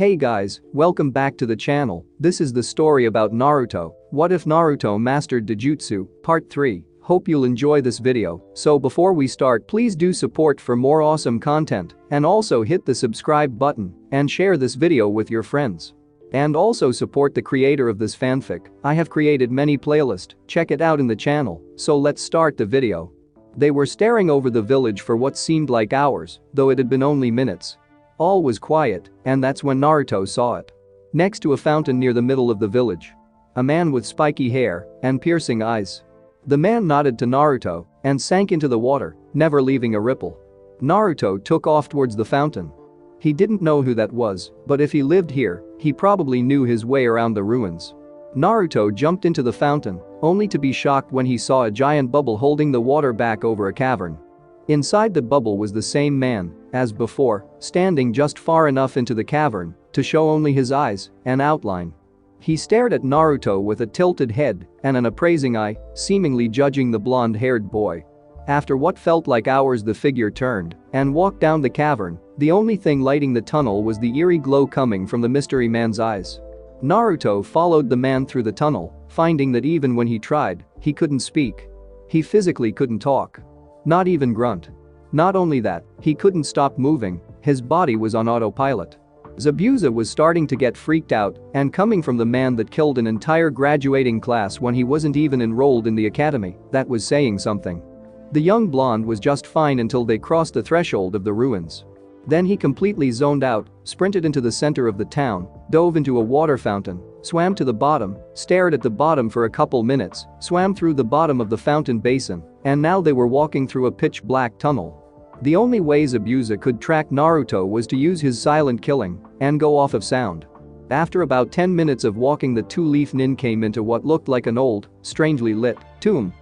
Hey guys, welcome back to the channel. This is the story about Naruto. What if Naruto mastered Dōjutsu? Part 3. Hope you'll enjoy this video. So before we start, please do support for more awesome content and also hit the subscribe button and share this video with your friends. And also support the creator of this fanfic. I have created many playlists, check it out in the channel. So let's start the video. They were staring over the village for what seemed like hours, though it had been only minutes. All was quiet, and that's when Naruto saw it. Next to a fountain near the middle of the village. A man with spiky hair and piercing eyes. The man nodded to Naruto and sank into the water, never leaving a ripple. Naruto took off towards the fountain. He didn't know who that was, but if he lived here, he probably knew his way around the ruins. Naruto jumped into the fountain, only to be shocked when he saw a giant bubble holding the water back over a cavern. Inside the bubble was the same man, as before, standing just far enough into the cavern to show only his eyes and outline. He stared at Naruto with a tilted head and an appraising eye, seemingly judging the blonde-haired boy. After what felt like hours, the figure turned and walked down the cavern. The only thing lighting the tunnel was the eerie glow coming from the mystery man's eyes. Naruto followed the man through the tunnel, finding that even when he tried, he couldn't speak. He physically couldn't talk. Not even grunt. Not only that, he couldn't stop moving, his body was on autopilot. Zabuza was starting to get freaked out, and coming from the man that killed an entire graduating class when he wasn't even enrolled in the academy, that was saying something. The young blonde was just fine until they crossed the threshold of the ruins. Then he completely zoned out, sprinted into the center of the town, dove into a water fountain, swam to the bottom, stared at the bottom for a couple minutes, swam through the bottom of the fountain basin, and now they were walking through a pitch-black tunnel. The only way Zabuza could track Naruto was to use his silent killing and go off of sound. After about 10 minutes of walking, the two-leaf nin came into what looked like an old, strangely lit tomb.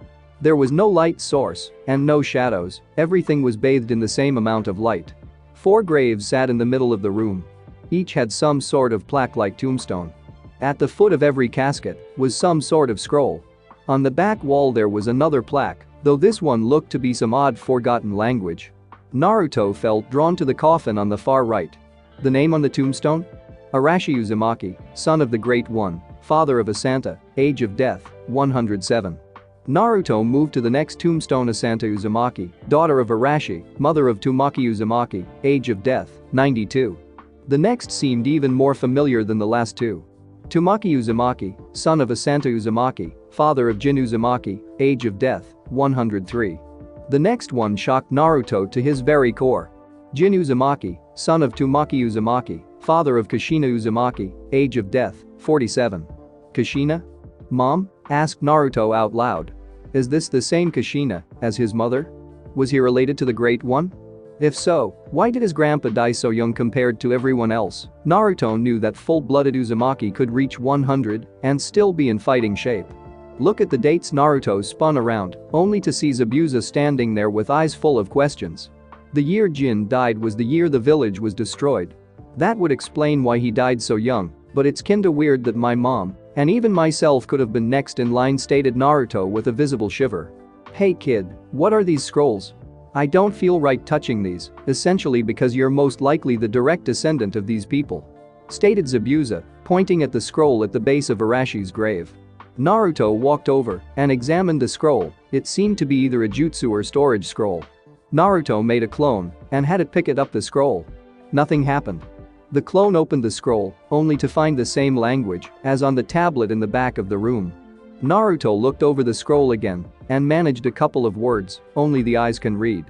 There was no light source and no shadows, everything was bathed in the same amount of light. 4 graves sat in the middle of the room. Each had some sort of plaque-like tombstone. At the foot of every casket was some sort of scroll. On the back wall there was another plaque, though this one looked to be some odd forgotten language. Naruto felt drawn to the coffin on the far right. The name on the tombstone? Arashi Uzumaki, son of the Great One, father of Asanta, age of death, 107. Naruto moved to the next tombstone. Asanta Uzumaki, daughter of Arashi, mother of Tamari Uzumaki, age of death, 92. The next seemed even more familiar than the last two. Tamari Uzumaki, son of Asanta Uzumaki, father of Jin Uzumaki, age of death, 103. The next one shocked Naruto to his very core. Jin Uzumaki, son of Tamari Uzumaki, father of Kushina Uzumaki, age of death, 47. Kushina? Mom? Asked Naruto out loud. Is this the same Kushina as his mother? Was he related to the Great One? If so, why did his grandpa die so young compared to everyone else? Naruto knew that full-blooded Uzumaki could reach 100 and still be in fighting shape. Look at the dates. Naruto spun around, only to see Zabuza standing there with eyes full of questions. The year Jin died was the year the village was destroyed. That would explain why he died so young, but it's kinda weird that my mom and even myself could have been next in line, stated Naruto with a visible shiver. Hey kid, what are these scrolls? I don't feel right touching these, essentially because you're most likely the direct descendant of these people, stated Zabuza, pointing at the scroll at the base of Arashi's grave. Naruto walked over and examined the scroll. It seemed to be either a jutsu or storage scroll. Naruto made a clone and had it pick it up the scroll. Nothing happened. The clone opened the scroll, only to find the same language as on the tablet in the back of the room. Naruto looked over the scroll again and managed a couple of words only the eyes can read.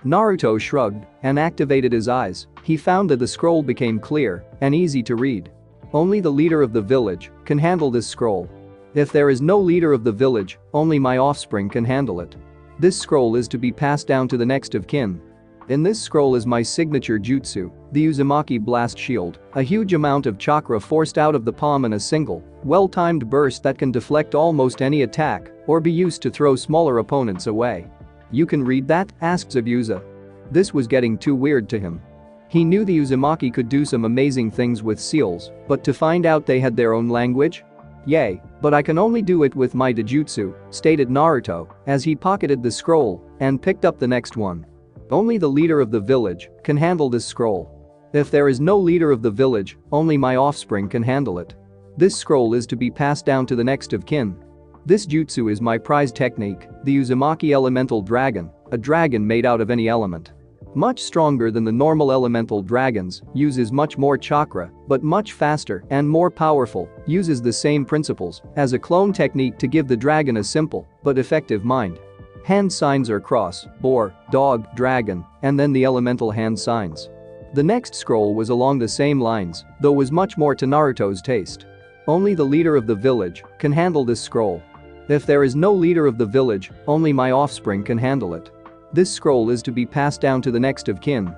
Naruto shrugged and activated his eyes. He found that the scroll became clear and easy to read. Only the leader of the village can handle this scroll. If there is no leader of the village, only my offspring can handle it. This scroll is to be passed down to the next of kin. In this scroll is my signature jutsu, the Uzumaki Blast Shield, a huge amount of chakra forced out of the palm in a single, well-timed burst that can deflect almost any attack or be used to throw smaller opponents away. You can read that? Asked Zabuza. This was getting too weird to him. He knew the Uzumaki could do some amazing things with seals, but to find out they had their own language? Yay, but I can only do it with my Dōjutsu, stated Naruto as he pocketed the scroll and picked up the next one. Only the leader of the village can handle this scroll. If there is no leader of the village, only my offspring can handle it. This scroll is to be passed down to the next of kin. This jutsu is my prized technique, the Uzumaki elemental dragon, a dragon made out of any element. Much stronger than the normal elemental dragons, uses much more chakra, but much faster and more powerful, uses the same principles as a clone technique to give the dragon a simple but effective mind. Hand signs are cross, boar, dog, dragon, and then the elemental hand signs. The next scroll was along the same lines, though was much more to Naruto's taste. Only the leader of the village can handle this scroll. If there is no leader of the village, only my offspring can handle it. This scroll is to be passed down to the next of kin.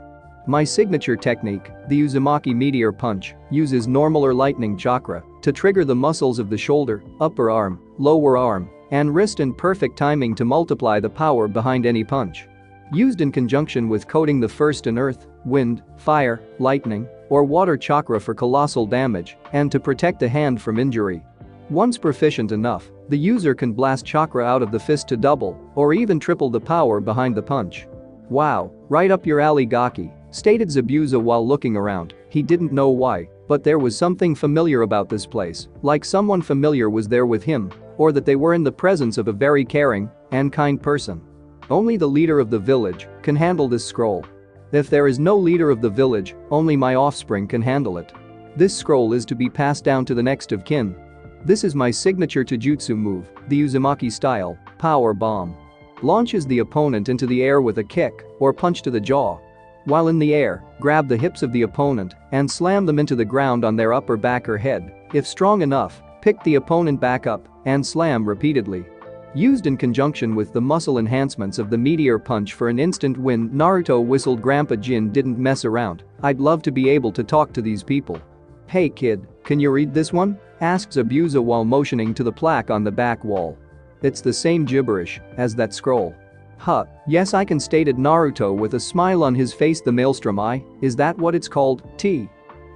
My signature technique, the Uzumaki Meteor Punch, uses normal or lightning chakra to trigger the muscles of the shoulder, upper arm, lower arm, and wrist in perfect timing to multiply the power behind any punch. Used in conjunction with coating the first in earth, wind, fire, lightning, or water chakra for colossal damage and to protect the hand from injury. Once proficient enough, the user can blast chakra out of the fist to double or even triple the power behind the punch. Wow, right up your alley Gaki, stated Zabuza while looking around. He didn't know why, but there was something familiar about this place, like someone familiar was there with him, or that they were in the presence of a very caring and kind person. Only the leader of the village can handle this scroll. If there is no leader of the village, only my offspring can handle it. This scroll is to be passed down to the next of kin. This is my signature Taijutsu move, the Uzumaki style, Power Bomb. Launches the opponent into the air with a kick or punch to the jaw. While in the air, grab the hips of the opponent and slam them into the ground on their upper back or head. If strong enough, pick the opponent back up and slam repeatedly. Used in conjunction with the muscle enhancements of the Meteor Punch for an instant win. Naruto whistled. Grandpa Jin didn't mess around. I'd love to be able to talk to these people. Hey kid, can you read this one? Asks Zabuza while motioning to the plaque on the back wall. It's the same gibberish as that scroll. Huh, yes I can, stated Naruto with a smile on his face. The Maelstrom Eye, is that what it's called?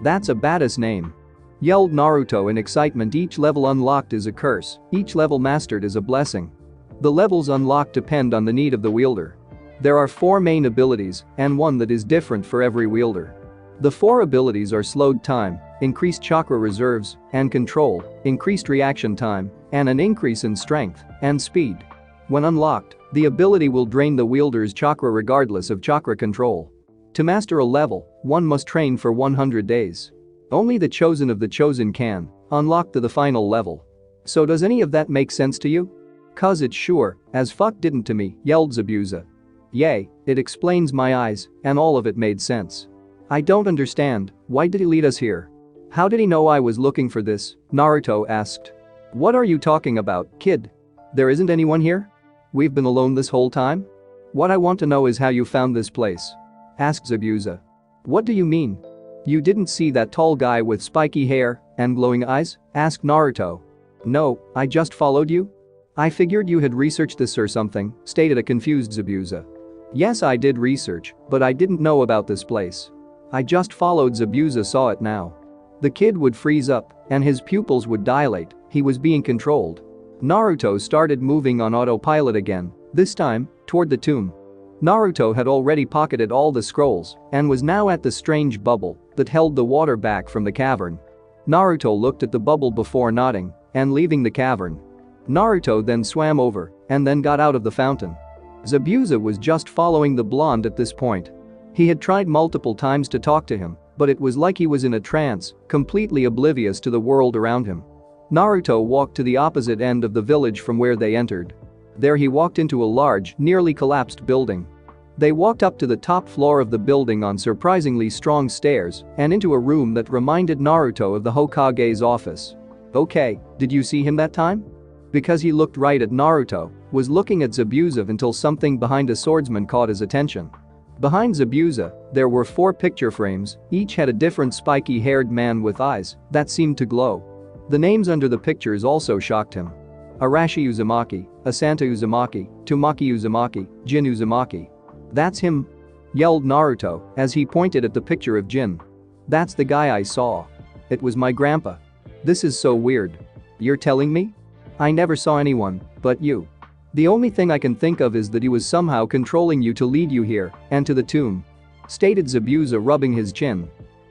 That's a badass name. Yelled Naruto in excitement. Each level unlocked is a curse, each level mastered is a blessing. The levels unlocked depend on the need of the wielder. There are 4 main abilities and one that is different for every wielder. The 4 abilities are slowed time, increased chakra reserves and control, increased reaction time, and an increase in strength and speed. When unlocked, the ability will drain the wielder's chakra regardless of chakra control. To master a level, one must train for 100 days. Only the chosen of the chosen can unlock the final level. So does any of that make sense to you? Cuz it sure as fuck didn't to me, yelled Zabuza. Yay, it explains my eyes, and all of it made sense. I don't understand, why did he lead us here? How did he know I was looking for this? Naruto asked. What are you talking about, kid? There isn't anyone here? We've been alone this whole time? What I want to know is how you found this place. Asked Zabuza. What do you mean? You didn't see that tall guy with spiky hair and glowing eyes? Asked Naruto. No, I just followed you. I figured you had researched this or something, stated a confused Zabuza. Yes I did research, but I didn't know about this place. I just followed. Zabuza saw it now. The kid would freeze up and his pupils would dilate, he was being controlled. Naruto started moving on autopilot again, this time, toward the tomb. Naruto had already pocketed all the scrolls and was now at the strange bubble that held the water back from the cavern. Naruto looked at the bubble before nodding and leaving the cavern. Naruto then swam over and then got out of the fountain. Zabuza was just following the blonde at this point. He had tried multiple times to talk to him, but it was like he was in a trance, completely oblivious to the world around him. Naruto walked to the opposite end of the village from where they entered. There he walked into a large, nearly collapsed building. They walked up to the top floor of the building on surprisingly strong stairs and into a room that reminded Naruto of the Hokage's office. Okay, did you see him that time? Because he looked right at Naruto, was looking at Zabuza until something behind a swordsman caught his attention. Behind Zabuza, there were 4 picture frames, each had a different spiky-haired man with eyes that seemed to glow. The names under the pictures also shocked him. Arashi Uzumaki, Asanta Uzumaki, Tamari Uzumaki, Jin Uzumaki. That's him? Yelled Naruto as he pointed at the picture of Jin. That's the guy I saw. It was my grandpa. This is so weird. You're telling me? I never saw anyone but you. The only thing I can think of is that he was somehow controlling you to lead you here and to the tomb. Stated Zabuza rubbing his chin.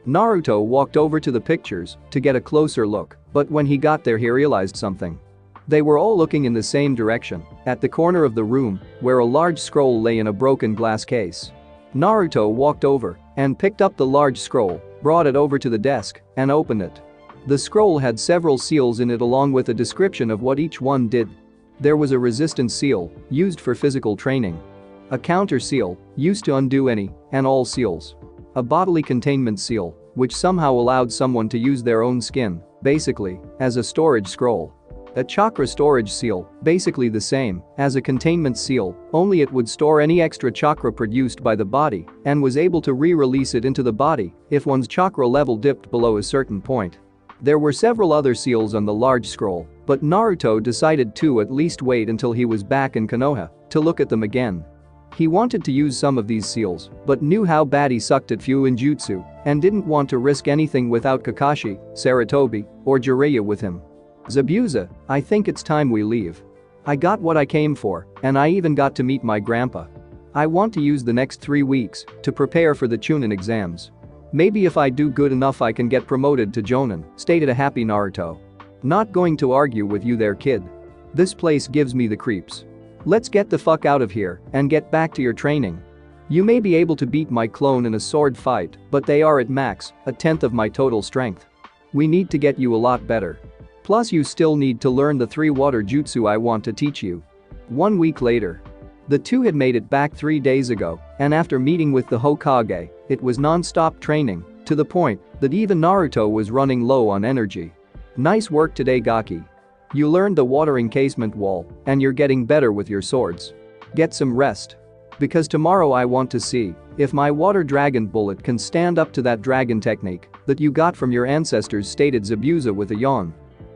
Naruto walked over to the pictures to get a closer look, but when he got there he realized something. They were all looking in the same direction, at the corner of the room, where a large scroll lay in a broken glass case. Naruto walked over and picked up the large scroll, brought it over to the desk, and opened it. The scroll had several seals in it along with a description of what each one did. There was a resistance seal, used for physical training. A counter seal, used to undo any and all seals. A bodily containment seal, which somehow allowed someone to use their own skin, basically, as a storage scroll. A chakra storage seal, basically the same as a containment seal, only it would store any extra chakra produced by the body and was able to re-release it into the body if one's chakra level dipped below a certain point. There were several other seals on the large scroll, but Naruto decided to at least wait until he was back in Konoha to look at them again. He wanted to use some of these seals, but knew how bad he sucked at Fuinjutsu and didn't want to risk anything without Kakashi, Sarutobi, or Jiraiya with him. Zabuza, I think it's time we leave. I got what I came for, and I even got to meet my grandpa. I want to use the next 3 weeks to prepare for the Chunin exams. Maybe if I do good enough I can get promoted to Jonin, stated a happy Naruto. Not going to argue with you there, kid. This place gives me the creeps. Let's get the fuck out of here and get back to your training. You may be able to beat my clone in a sword fight, but they are at max, a tenth of my total strength. We need to get you a lot better. Plus you still need to learn the 3 water jutsu I want to teach you. 1 week later. The two had made it back 3 days ago, and after meeting with the Hokage, it was non-stop training, to the point that even Naruto was running low on energy. Nice work today, Gaki. You learned the water encasement wall, and you're getting better with your swords. Get some rest. Because tomorrow I want to see if my water dragon bullet can stand up to that dragon technique that you got from your ancestors, stated Zabuza with a yawn.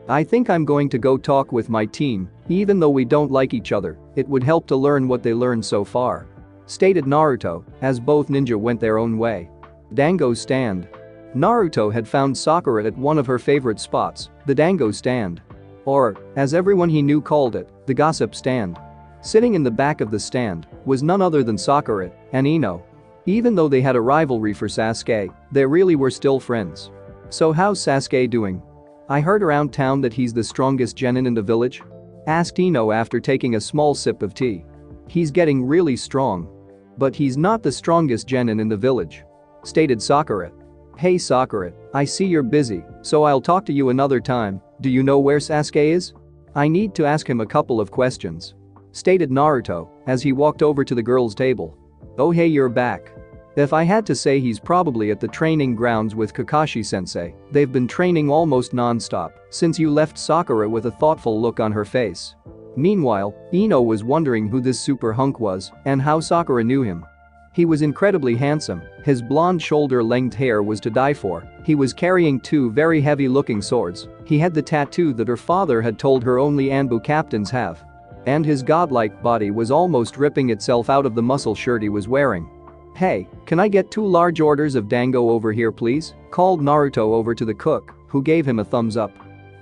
I think I'm going to go talk with my team, even though we don't like each other, it would help to learn what they learned so far. Stated Naruto, as both ninja went their own way. Dango stand. Naruto had found Sakura at one of her favorite spots, the Dango stand. Or, as everyone he knew called it, the gossip stand. Sitting in the back of the stand was none other than Sakura and Ino. Even though they had a rivalry for Sasuke, they really were still friends. So how's Sasuke doing? I heard around town that he's the strongest genin in the village? Asked Ino after taking a small sip of tea. He's getting really strong. But he's not the strongest genin in the village. Stated Sakura. Hey Sakura, I see you're busy, so I'll talk to you another time. Do you know where Sasuke is? I need to ask him a couple of questions. Stated Naruto, as he walked over to the girls' table. Oh hey, you're back. If I had to say, he's probably at the training grounds with Kakashi-sensei. They've been training almost non-stop since you left. Sakura with a thoughtful look on her face. Meanwhile, Ino was wondering who this super hunk was and how Sakura knew him. He was incredibly handsome, his blonde shoulder-length hair was to die for, he was carrying 2 very heavy-looking swords, he had the tattoo that her father had told her only Anbu captains have. And his godlike body was almost ripping itself out of the muscle shirt he was wearing. Hey, can I get 2 large orders of dango over here please? Called Naruto over to the cook, who gave him a thumbs up.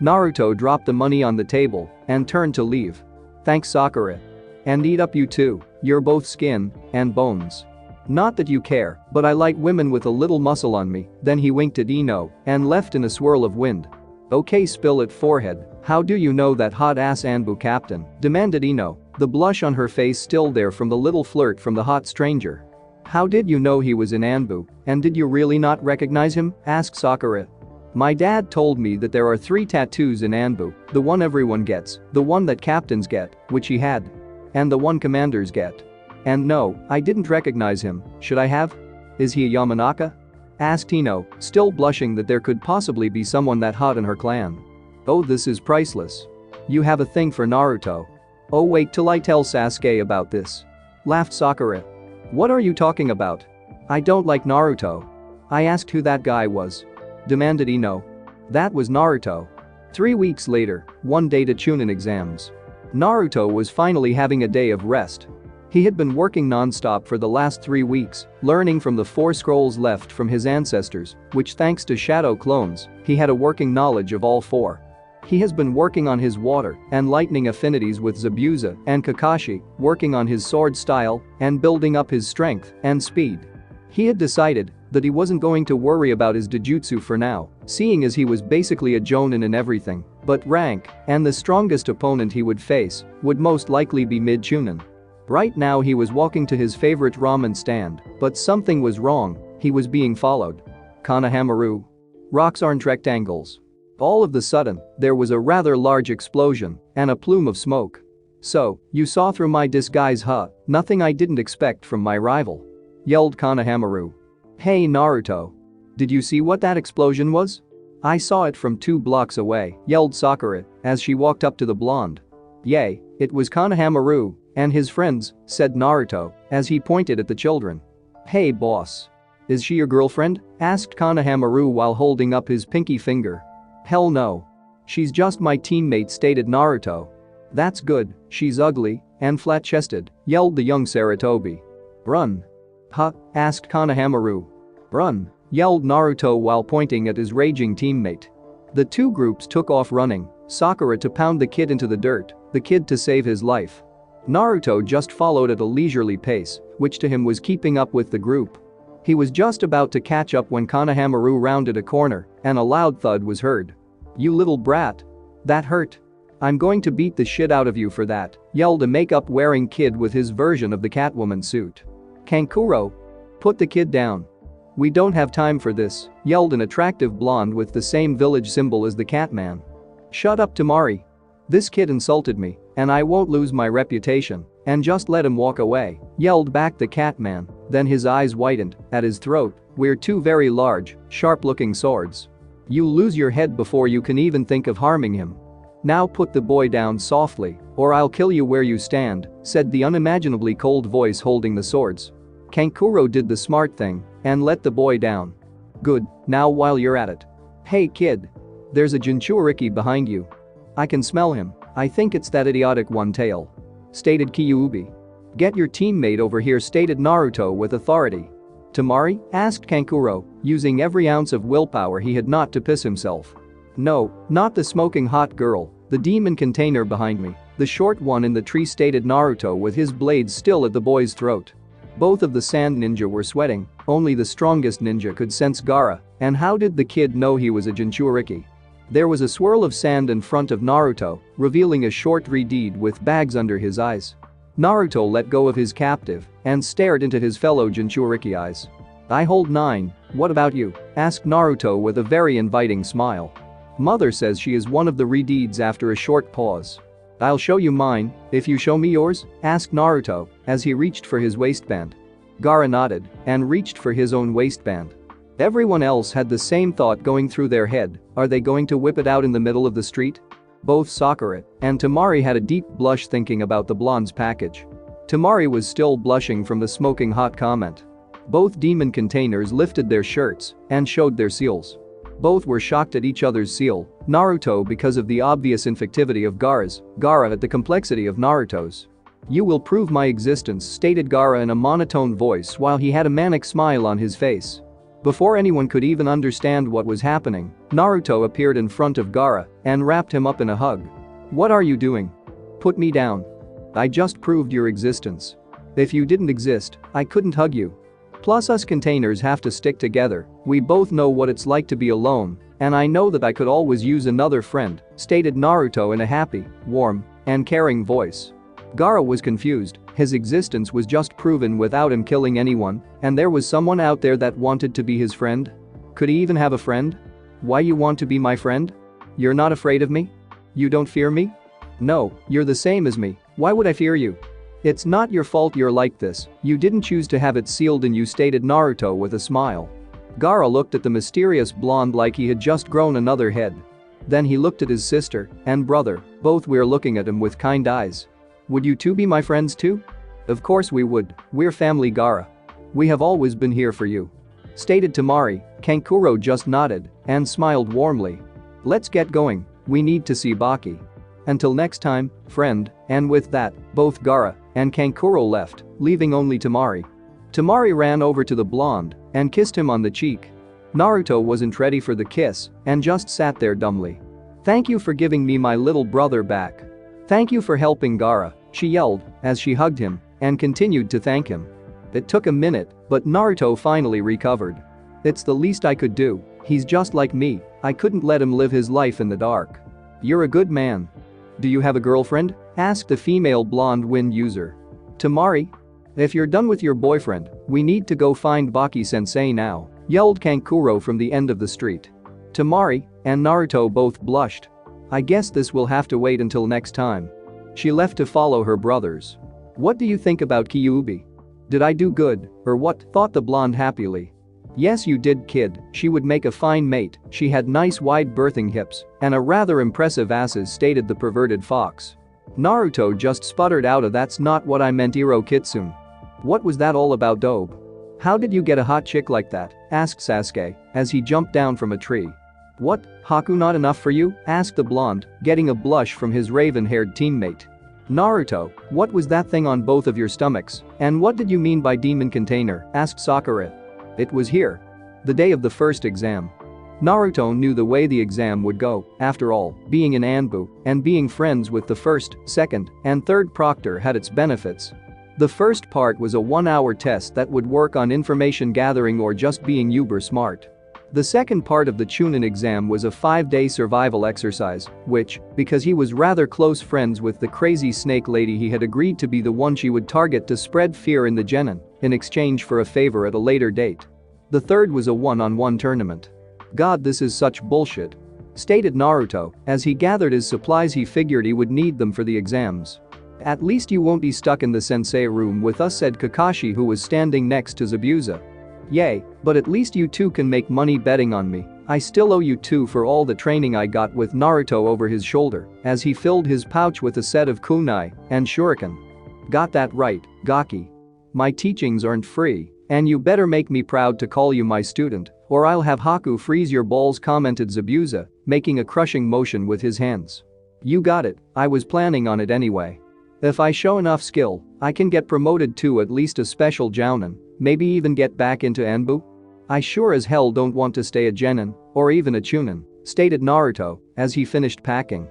Naruto dropped the money on the table and turned to leave. Thanks Sakura. And eat up you too, you're both skin and bones. Not that you care, but I like women with a little muscle on me. Then he winked at Ino and left in a swirl of wind. Okay, spill it forehead, how do you know that hot-ass Anbu captain? Demanded Ino, the blush on her face still there from the little flirt from the hot stranger. How did you know he was in Anbu, and did you really not recognize him? Asked Sakura. My dad told me that there are 3 tattoos in Anbu, the one everyone gets, the one that captains get, which he had, and the one commanders get. And no, I didn't recognize him, should I have? Is he a Yamanaka? Asked Ino, still blushing that there could possibly be someone that hot in her clan. Oh, this is priceless. You have a thing for Naruto. Oh, wait till I tell Sasuke about this. Laughed Sakura. What are you talking about? I don't like Naruto. I asked who that guy was. Demanded Ino. That was Naruto. 3 weeks later, one day to Chunin exams. Naruto was finally having a day of rest. He had been working non-stop for the last 3 weeks, learning from the 4 scrolls left from his ancestors, which thanks to shadow clones, he had a working knowledge of all 4. He has been working on his water and lightning affinities with Zabuza and Kakashi, working on his sword style and building up his strength and speed. He had decided that he wasn't going to worry about his Dōjutsu for now, seeing as he was basically a jonin in everything but rank, and the strongest opponent he would face would most likely be mid-chunin. Right now he was walking to his favorite ramen stand, but something was wrong, he was being followed. Konohamaru. Rocks aren't rectangles. All of the sudden, there was a rather large explosion and a plume of smoke. So, you saw through my disguise, huh? Nothing I didn't expect from my rival. Yelled Konohamaru. Hey Naruto. Did you see what that explosion was? I saw it from 2 blocks away, yelled Sakura as she walked up to the blonde. Yay, it was Konohamaru and his friends, said Naruto as he pointed at the children. Hey boss. Is she your girlfriend? Asked Konohamaru while holding up his pinky finger. Hell no. She's just my teammate, stated Naruto. That's good, she's ugly and flat-chested, yelled the young Sarutobi. Run. Huh? Asked Konohamaru. Run, yelled Naruto while pointing at his raging teammate. The 2 groups took off running, Sakura to pound the kid into the dirt, the kid to save his life. Naruto just followed at a leisurely pace, which to him was keeping up with the group. He was just about to catch up when Konohamaru rounded a corner and a loud thud was heard. You little brat. That hurt. I'm going to beat the shit out of you for that, yelled a makeup-wearing kid with his version of the Catwoman suit. Kankuro. Put the kid down. We don't have time for this, yelled an attractive blonde with the same village symbol as the Catman. Shut up, Tamari. This kid insulted me, and I won't lose my reputation, and just let him walk away, yelled back the Catman, then his eyes widened, at his throat were 2 very large, sharp-looking swords. You'll lose your head before you can even think of harming him. Now put the boy down softly, or I'll kill you where you stand, said the unimaginably cold voice holding the swords. Kankuro did the smart thing and let the boy down. Good, now while you're at it. Hey kid. There's a Jinchuriki behind you. I can smell him, I think it's that idiotic one-tail. Stated Kyuubi. Get your teammate over here, stated Naruto with authority. Tamari? Asked Kankuro, using every ounce of willpower he had not to piss himself. No, not the smoking hot girl, the demon container behind me, the short one in the tree, stated Naruto with his blades still at the boy's throat. Both of the sand ninja were sweating, only the strongest ninja could sense Gaara, and how did the kid know he was a Jinchuriki? There was a swirl of sand in front of Naruto, revealing a short redeed with bags under his eyes. Naruto let go of his captive and stared into his fellow Jinchuriki eyes. I hold 9, what about you? Asked Naruto with a very inviting smile. Mother says she is one of the redeeds after a short pause. I'll show you mine, if you show me yours? Asked Naruto as he reached for his waistband. Gaara nodded and reached for his own waistband. Everyone else had the same thought going through their head, are they going to whip it out in the middle of the street? Both Sakura and Tamari had a deep blush thinking about the blonde's package. Tamari was still blushing from the smoking hot comment. Both demon containers lifted their shirts and showed their seals. Both were shocked at each other's seal, Naruto because of the obvious infectivity of Gaara's, Gaara at the complexity of Naruto's. You will prove my existence, stated Gaara in a monotone voice while he had a manic smile on his face. Before anyone could even understand what was happening, Naruto appeared in front of Gaara and wrapped him up in a hug. What are you doing? Put me down. I just proved your existence. If you didn't exist, I couldn't hug you. Plus us containers have to stick together, we both know what it's like to be alone, and I know that I could always use another friend, stated Naruto in a happy, warm, and caring voice. Gaara was confused, his existence was just proven without him killing anyone, and there was someone out there that wanted to be his friend? Could he even have a friend? Why you want to be my friend? You're not afraid of me? You don't fear me? No, you're the same as me, why would I fear you? It's not your fault you're like this, you didn't choose to have it sealed in you, stated Naruto with a smile. Gaara looked at the mysterious blonde like he had just grown another head. Then he looked at his sister and brother, both were looking at him with kind eyes. Would you two be my friends too? Of course we would, we're family, Gaara. We have always been here for you. Stated Tamari. Kankuro just nodded and smiled warmly. Let's get going, we need to see Baki. Until next time, friend, and with that, both Gaara and Kankuro left, leaving only Tamari. Tamari ran over to the blonde and kissed him on the cheek. Naruto wasn't ready for the kiss and just sat there dumbly. Thank you for giving me my little brother back. Thank you for helping Gaara, she yelled as she hugged him and continued to thank him. It took a minute, but Naruto finally recovered. It's the least I could do, he's just like me, I couldn't let him live his life in the dark. You're a good man. Do you have a girlfriend? Asked the female blonde Win user. Tamari? If you're done with your boyfriend, we need to go find Baki-sensei now, yelled Kankuro from the end of the street. Tamari and Naruto both blushed. I guess this will have to wait until next time. She left to follow her brothers. What do you think about Kyuubi? Did I do good, or what? Thought the blonde happily. Yes you did kid, she would make a fine mate, she had nice wide birthing hips and a rather impressive asses stated the perverted fox. Naruto just sputtered out a that's not what I meant Iro Kitsune. What was that all about Dobe? How did you get a hot chick like that? Asked Sasuke as he jumped down from a tree. What, Haku not enough for you? Asked the blonde, getting a blush from his raven-haired teammate. Naruto, what was that thing on both of your stomachs? And what did you mean by demon container? Asked Sakura. It was here. The day of the first exam. Naruto knew the way the exam would go, after all, being in Anbu and being friends with the first, second, and third proctor had its benefits. The first part was a 1-hour test that would work on information gathering or just being uber smart. The second part of the Chunin exam was a 5-day survival exercise, which, because he was rather close friends with the crazy snake lady he had agreed to be the one she would target to spread fear in the genin, in exchange for a favor at a later date. The third was a one-on-one tournament. God this is such bullshit. Stated Naruto, as he gathered his supplies he figured he would need them for the exams. At least you won't be stuck in the sensei room with us said Kakashi who was standing next to Zabuza. Yay, but at least you two can make money betting on me, I still owe you two for all the training I got with Naruto over his shoulder as he filled his pouch with a set of kunai and shuriken. Got that right, Gaki. My teachings aren't free, and you better make me proud to call you my student, or I'll have Haku freeze your balls commented Zabuza, making a crushing motion with his hands. You got it, I was planning on it anyway. If I show enough skill, I can get promoted to at least a special jounin, maybe even get back into Anbu? I sure as hell don't want to stay a genin, or even a chunin, stated Naruto, as he finished packing.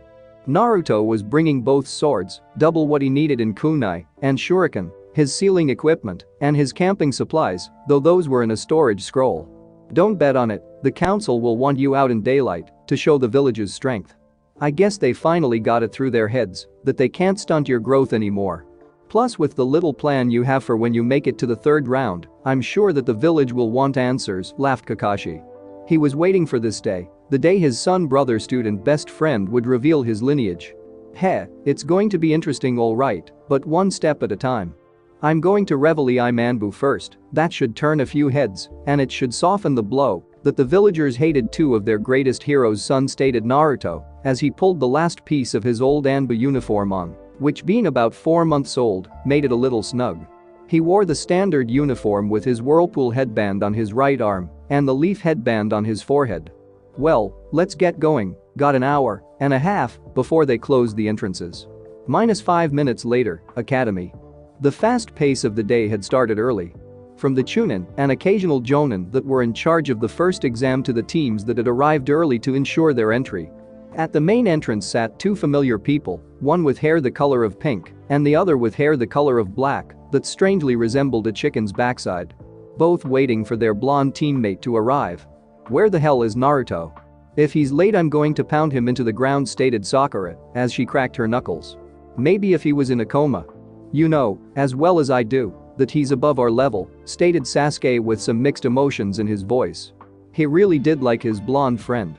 Naruto was bringing both swords, double what he needed in kunai and shuriken, his sealing equipment, and his camping supplies, though those were in a storage scroll. Don't bet on it, the council will want you out in daylight to show the village's strength. I guess they finally got it through their heads that they can't stunt your growth anymore. Plus with the little plan you have for when you make it to the third round, I'm sure that the village will want answers, laughed Kakashi. He was waiting for this day, the day his son brother student best friend would reveal his lineage. Heh, it's going to be interesting alright, but one step at a time. I'm going to Reveille Manbu first, that should turn a few heads, and it should soften the blow that the villagers hated two of their greatest heroes' son stated Naruto, as he pulled the last piece of his old Anbu uniform on, which being about 4 months old, made it a little snug. He wore the standard uniform with his whirlpool headband on his right arm and the leaf headband on his forehead. Well, let's get going, got an hour and a half before they closed the entrances. -5 minutes later, Academy. The fast pace of the day had started early. From the Chunin and occasional Jonin that were in charge of the first exam to the teams that had arrived early to ensure their entry. At the main entrance sat two familiar people, one with hair the color of pink and the other with hair the color of black that strangely resembled a chicken's backside. Both waiting for their blonde teammate to arrive. Where the hell is Naruto? If he's late I'm going to pound him into the ground stated Sakura as she cracked her knuckles. Maybe if he was in a coma. You know, as well as I do, that he's above our level, stated Sasuke with some mixed emotions in his voice. He really did like his blonde friend.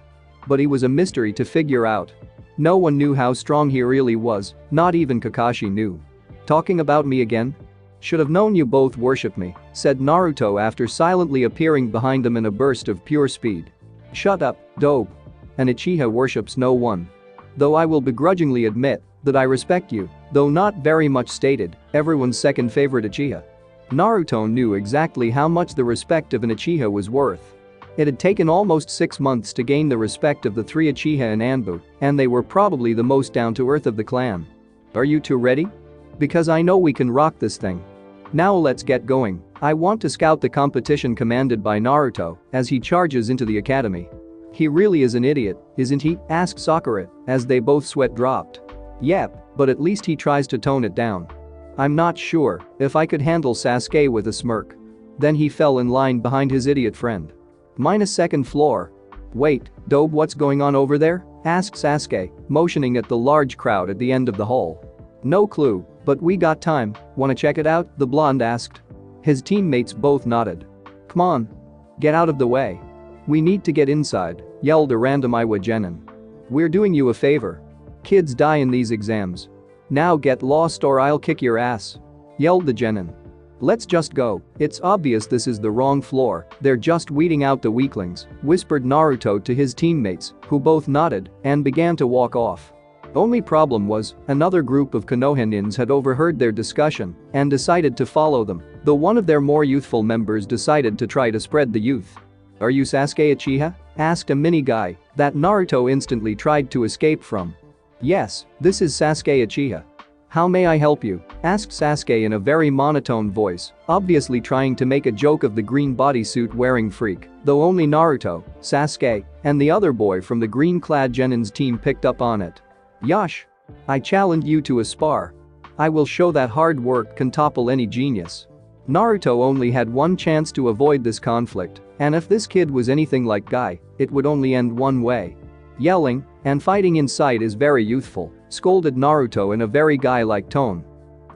But he was a mystery to figure out. No one knew how strong he really was, not even Kakashi knew. Talking about me again? Should have known you both worship me, said Naruto after silently appearing behind them in a burst of pure speed. Shut up, dope. An Uchiha worships no one. Though I will begrudgingly admit that I respect you, though not very much stated, everyone's second favorite Uchiha. Naruto knew exactly how much the respect of an Uchiha was worth. It had taken almost 6 months to gain the respect of the 3 Uchiha in Anbu, and they were probably the most down-to-earth of the clan. Are you two ready? Because I know we can rock this thing. Now let's get going, I want to scout the competition commanded by Naruto as he charges into the academy. He really is an idiot, isn't he? Asked Sakura as they both sweat dropped. Yep, but at least he tries to tone it down. I'm not sure if I could handle Sasuke with a smirk. Then he fell in line behind his idiot friend. Minus second floor. Wait, Dobe, what's going on over there? Asked Sasuke, motioning at the large crowd at the end of the hall. No clue, but we got time, wanna check it out? The blonde asked. His teammates both nodded. Come on. Get out of the way. We need to get inside, yelled a random Iwa genin. We're doing you a favor. Kids die in these exams. Now get lost or I'll kick your ass, yelled the genin. Let's just go, it's obvious this is the wrong floor, they're just weeding out the weaklings, whispered Naruto to his teammates, who both nodded and began to walk off. Only problem was, another group of Konohanins had overheard their discussion and decided to follow them, though one of their more youthful members decided to try to spread the youth. Are you Sasuke Uchiha? Asked a mini guy that Naruto instantly tried to escape from. Yes, this is Sasuke Uchiha. How may I help you? Asked Sasuke in a very monotone voice, obviously trying to make a joke of the green bodysuit wearing freak, though only Naruto, Sasuke, and the other boy from the green-clad genin's team picked up on it. Yash. I challenge you to a spar. I will show that hard work can topple any genius. Naruto only had one chance to avoid this conflict, and if this kid was anything like Guy, it would only end one way. Yelling and fighting in sight is very youthful, scolded Naruto in a very guy-like tone.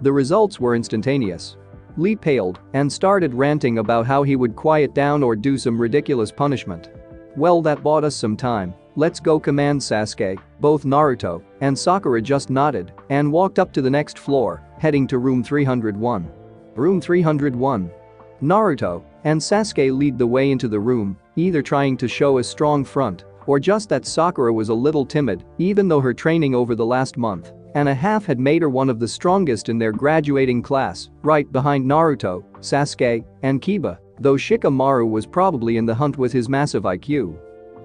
The results were instantaneous. Lee paled and started ranting about how he would quiet down or do some ridiculous punishment. Well, that bought us some time. Let's go, command Sasuke. Both Naruto and Sakura just nodded and walked up to the next floor, heading to room 301. Room 301. Naruto and Sasuke lead the way into the room, either trying to show a strong front or just that Sakura was a little timid, even though her training over the last month and a half had made her one of the strongest in their graduating class, right behind Naruto, Sasuke, and Kiba, though Shikamaru was probably in the hunt with his massive IQ.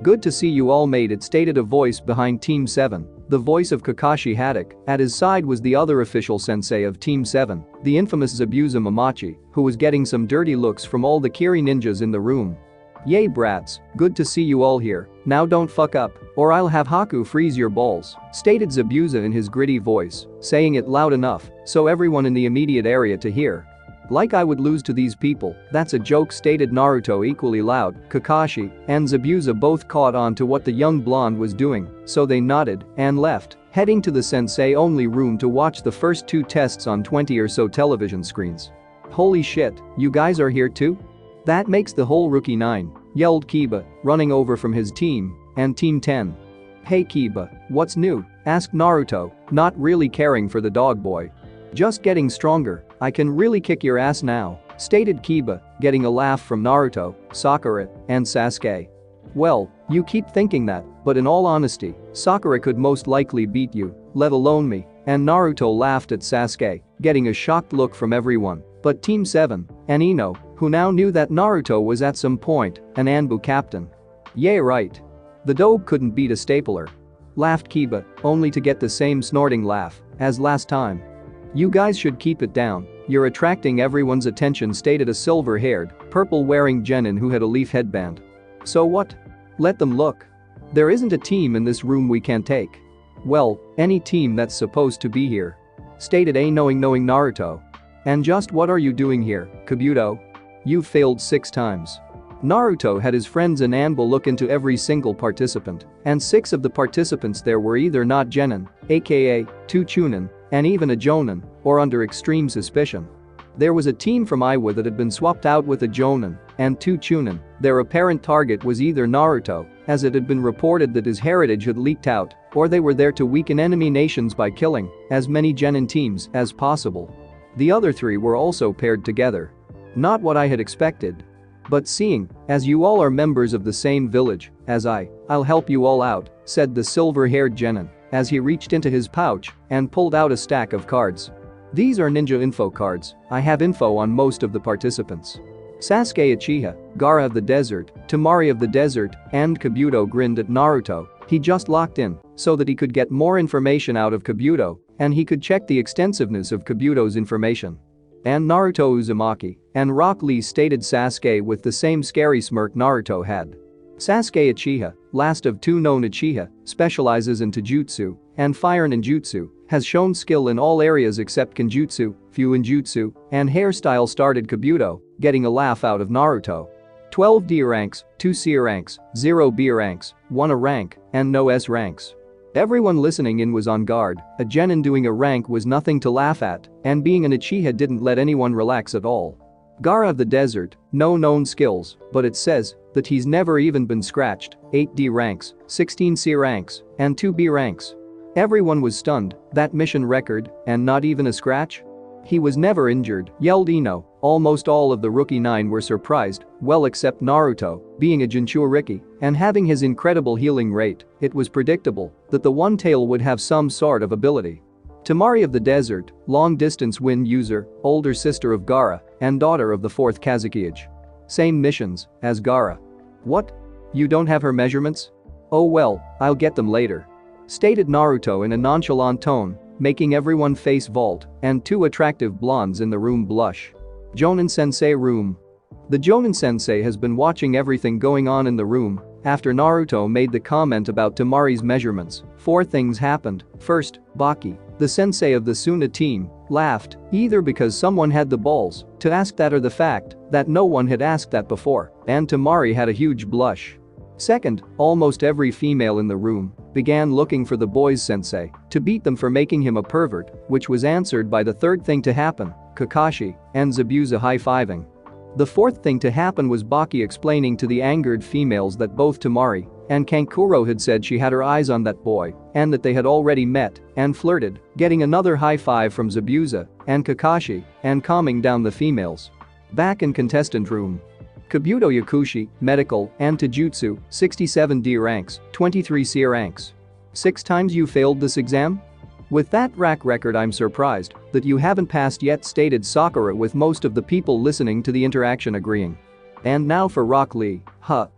Good to see you all made it, stated a voice behind Team 7, the voice of Kakashi Haddock. At his side was the other official sensei of Team 7, the infamous Zabuza Momochi, who was getting some dirty looks from all the Kiri ninjas in the room. Yay brats, good to see you all here, now don't fuck up, or I'll have Haku freeze your balls, stated Zabuza in his gritty voice, saying it loud enough so everyone in the immediate area to hear. Like I would lose to these people, that's a joke, stated Naruto equally loud. Kakashi and Zabuza both caught on to what the young blonde was doing, so they nodded and left, heading to the sensei-only room to watch the first two tests on 20 or so television screens. Holy shit, you guys are here too? That makes the whole rookie 9, yelled Kiba, running over from his team and Team 10. Hey Kiba, what's new? Asked Naruto, not really caring for the dog boy. Just getting stronger, I can really kick your ass now, stated Kiba, getting a laugh from Naruto, Sakura, and Sasuke. Well, you keep thinking that, but in all honesty, Sakura could most likely beat you, let alone me, and Naruto laughed at Sasuke, getting a shocked look from everyone, but Team 7, and Ino, who now knew that Naruto was at some point an Anbu captain. Yeah right. The dope couldn't beat a stapler. Laughed Kiba, only to get the same snorting laugh as last time. You guys should keep it down, you're attracting everyone's attention, stated a silver-haired, purple-wearing genin who had a leaf headband. So what? Let them look. There isn't a team in this room we can't take. Well, any team that's supposed to be here, stated a knowing Naruto. And just what are you doing here, Kabuto? You've failed 6 times. Naruto had his friends in Anbu look into every single participant, and 6 of the participants there were either not genin, aka 2 chunin, and even a jonin, or under extreme suspicion. There was a team from Iwa that had been swapped out with a jonin and 2 chunin. Their apparent target was either Naruto, as it had been reported that his heritage had leaked out, or they were there to weaken enemy nations by killing as many genin teams as possible. The other 3 were also paired together. Not what I had expected. But seeing as you all are members of the same village as I'll help you all out, said the silver-haired genin as he reached into his pouch and pulled out a stack of cards. These are ninja info cards, I have info on most of the participants. Sasuke Uchiha, Gaara of the Desert, Tamari of the Desert, and Kabuto grinned at Naruto. He just locked in so that he could get more information out of Kabuto and he could check the extensiveness of Kabuto's information. And Naruto Uzumaki and Rock Lee, stated Sasuke with the same scary smirk Naruto had. Sasuke Uchiha, last of 2 known Uchiha, specializes in Dōjutsu and fire ninjutsu, has shown skill in all areas except Kenjutsu, Fuinjutsu, and hairstyle, started Kabuto, getting a laugh out of Naruto. 12 D ranks, 2 C ranks, 0 B ranks, 1 A rank, and no S ranks. Everyone listening in was on guard. A genin doing a rank was nothing to laugh at, and being an Uchiha didn't let anyone relax at all. Gaara of the desert, no known skills, but it says that he's never even been scratched, 8 D ranks, 16 C ranks, and 2 B ranks. Everyone was stunned. That mission record, and not even a scratch? He was never injured, yelled Ino. Almost all of the rookie 9 were surprised, well except Naruto, being a Jinchuriki, and having his incredible healing rate. It was predictable that the One Tail would have some sort of ability. Tamari of the desert, long-distance wind user, older sister of Gaara, and daughter of the 4th Kazekage. Same missions as Gaara. What? You don't have her measurements? Oh well, I'll get them later. Stated Naruto in a nonchalant tone, making everyone face vault, and 2 attractive blondes in the room blush. Jonin Sensei room. The Jonin Sensei has been watching everything going on in the room. After Naruto made the comment about Tamari's measurements, 4 things happened. First, Baki, the sensei of the Suna team, laughed, either because someone had the balls to ask that or the fact that no one had asked that before, and Tamari had a huge blush. Second, almost every female in the room began looking for the boys' sensei to beat them for making him a pervert, which was answered by the third thing to happen, Kakashi and Zabuza high-fiving. The fourth thing to happen was Baki explaining to the angered females that both Tamari and Kankuro had said she had her eyes on that boy and that they had already met and flirted, getting another high five from Zabuza and Kakashi and calming down the females. Back in contestant room. Kabuto Yakushi, medical, and Dōjutsu, 67 D ranks, 23 C ranks. 6 times you failed this exam? With that rack record, I'm surprised that you haven't passed yet, stated Sakura, with most of the people listening to the interaction agreeing. And now for Rock Lee,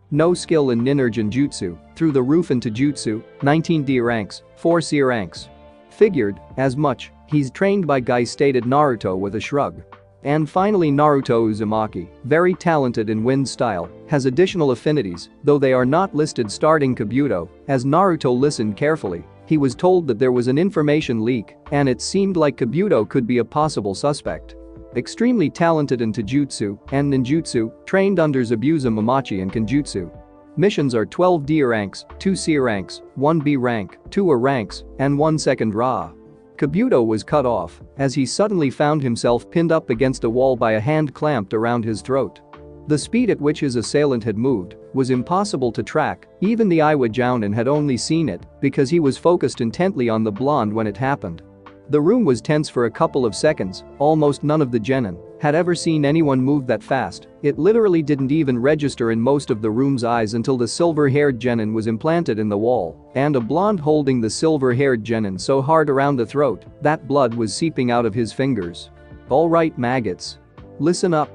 no skill in Ninurjin Jutsu, through the roof into Jutsu, 19 D ranks, 4 C ranks. Figured as much, he's trained by Guy, stated Naruto with a shrug. And finally Naruto Uzumaki, very talented in wind style, has additional affinities, though they are not listed, starting Kabuto. As Naruto listened carefully, he was told that there was an information leak, and it seemed like Kabuto could be a possible suspect. Extremely talented in Taijutsu and Ninjutsu, trained under Zabuza Momochi and Kenjutsu. Missions are 12 D ranks, 2 C ranks, 1 B rank, 2 A ranks, and 1 second Ra. Kabuto was cut off as he suddenly found himself pinned up against a wall by a hand clamped around his throat. The speed at which his assailant had moved was impossible to track. Even the Iwa Jounin had only seen it because he was focused intently on the blonde when it happened. The room was tense for a couple of seconds. Almost none of the genin had ever seen anyone move that fast. It literally didn't even register in most of the room's eyes until the silver-haired genin was implanted in the wall, and a blonde holding the silver-haired genin so hard around the throat that blood was seeping out of his fingers. Alright maggots. Listen up.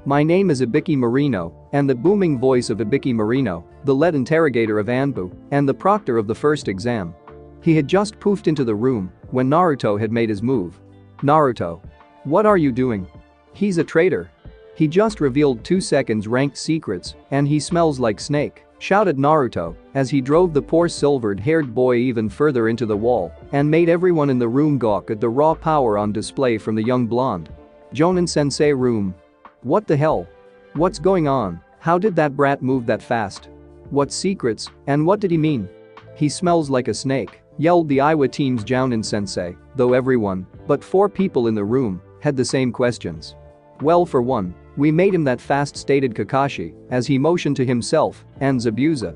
My name is Ibiki Marino, and the booming voice of Ibiki Marino, the lead interrogator of Anbu, and the proctor of the first exam. He had just poofed into the room when Naruto had made his move. Naruto. What are you doing? He's a traitor. He just revealed 2 seconds ranked secrets, and he smells like snake, shouted Naruto as he drove the poor silvered-haired boy even further into the wall and made everyone in the room gawk at the raw power on display from the young blonde. Jonin Sensei room. What the hell? What's going on? How did that brat move that fast? What secrets, and what did he mean? He smells like a snake, yelled the Iwa team's Jounin Sensei, though everyone but 4 people in the room had the same questions. Well, for one, we made him that fast, stated Kakashi as he motioned to himself and Zabuza.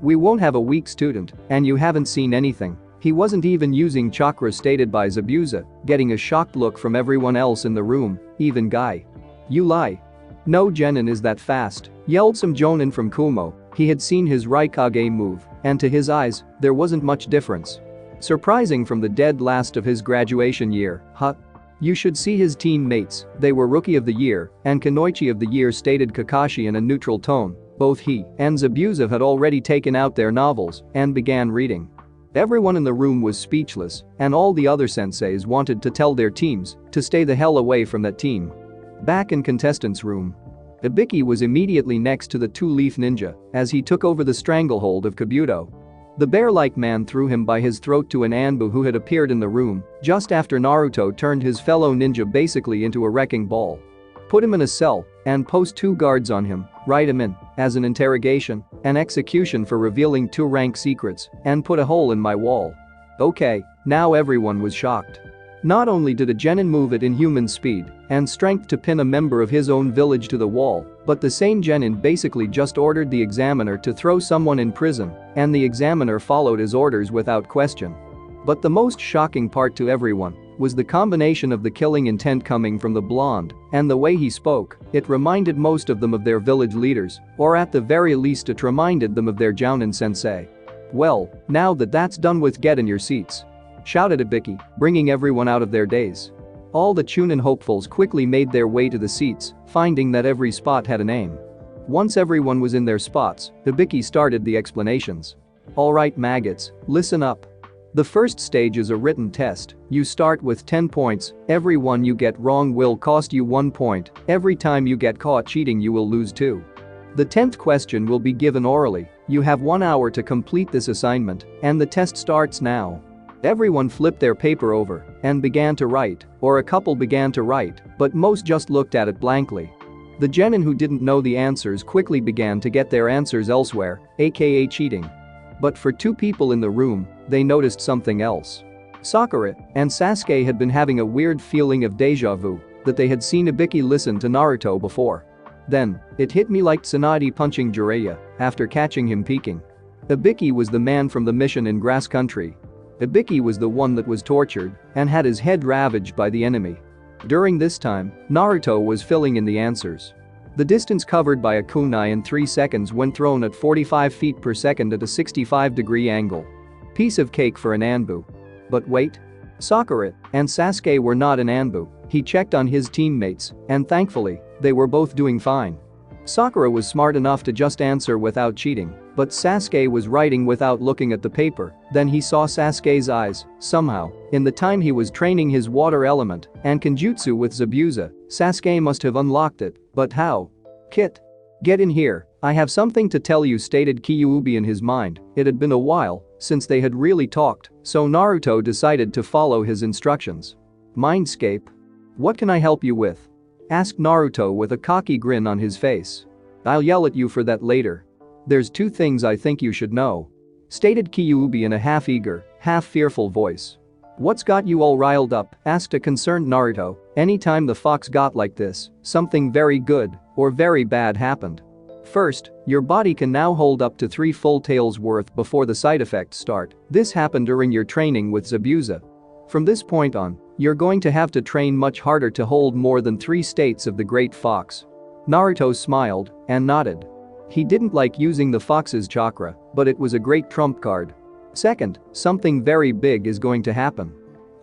We won't have a weak student, and you haven't seen anything. He wasn't even using chakra, stated by Zabuza, getting a shocked look from everyone else in the room, even Guy. You lie. No genin is that fast, yelled some jonin from Kumo. He had seen his Raikage move, and to his eyes, there wasn't much difference. Surprising from the dead last of his graduation year, You should see his teammates, they were Rookie of the Year and Kunoichi of the Year, stated Kakashi in a neutral tone. Both he and Zabuza had already taken out their novels and began reading. Everyone in the room was speechless, and all the other senseis wanted to tell their teams to stay the hell away from that team. Back in contestants' room. Ibiki was immediately next to the 2-leaf ninja as he took over the stranglehold of Kabuto. The bear-like man threw him by his throat to an Anbu who had appeared in the room just after Naruto turned his fellow ninja basically into a wrecking ball. Put him in a cell and post 2 guards on him, write him in as an interrogation, an execution for revealing 2 rank secrets, and put a hole in my wall. Okay, now everyone was shocked. Not only did a genin move at inhuman speed and strength to pin a member of his own village to the wall, but the same genin basically just ordered the examiner to throw someone in prison, and the examiner followed his orders without question. But the most shocking part to everyone was the combination of the killing intent coming from the blonde and the way he spoke. It reminded most of them of their village leaders, or at the very least it reminded them of their Jounin sensei. Well, now that that's done with, get in your seats, shouted Ibiki, bringing everyone out of their daze. All the Chunin hopefuls quickly made their way to the seats, finding that every spot had a name. Once everyone was in their spots, Ibiki started the explanations. Alright maggots, listen up. The first stage is a written test. You start with 10 points, every one you get wrong will cost you 1 point, every time you get caught cheating you will lose 2. The 10th question will be given orally, you have 1 hour to complete this assignment, and the test starts now. Everyone flipped their paper over and began to write, or a couple began to write, but most just looked at it blankly. The genin who didn't know the answers quickly began to get their answers elsewhere, aka cheating. But for 2 people in the room, they noticed something else. Sakura and Sasuke had been having a weird feeling of deja vu that they had seen Ibiki listen to Naruto before. Then, it hit me like Tsunade punching Jiraiya after catching him peeking. Ibiki was the man from the mission in Grass Country. Ibiki was the one that was tortured and had his head ravaged by the enemy. During this time, Naruto was filling in the answers. The distance covered by a kunai in 3 seconds when thrown at 45 feet per second at a 65-degree angle. Piece of cake for an Anbu. But wait. Sakura and Sasuke were not an Anbu. He checked on his teammates, and thankfully, they were both doing fine. Sakura was smart enough to just answer without cheating, but Sasuke was writing without looking at the paper. Then he saw Sasuke's eyes, somehow, in the time he was training his water element and Kenjutsu with Zabuza, Sasuke must have unlocked it, but how? Kit. Get in here, I have something to tell you, stated Kyuubi in his mind. It had been a while since they had really talked, so Naruto decided to follow his instructions. Mindscape? What can I help you with? Asked Naruto with a cocky grin on his face. I'll yell at you for that later. There's 2 things I think you should know, stated Kyuubi in a half-eager, half-fearful voice. What's got you all riled up? Asked a concerned Naruto. Anytime the fox got like this, something very good or very bad happened. First, your body can now hold up to 3 full tails worth before the side effects start. This happened during your training with Zabuza. From this point on, you're going to have to train much harder to hold more than 3 states of the Great Fox. Naruto smiled and nodded. He didn't like using the fox's chakra, but it was a great trump card. Second, something very big is going to happen.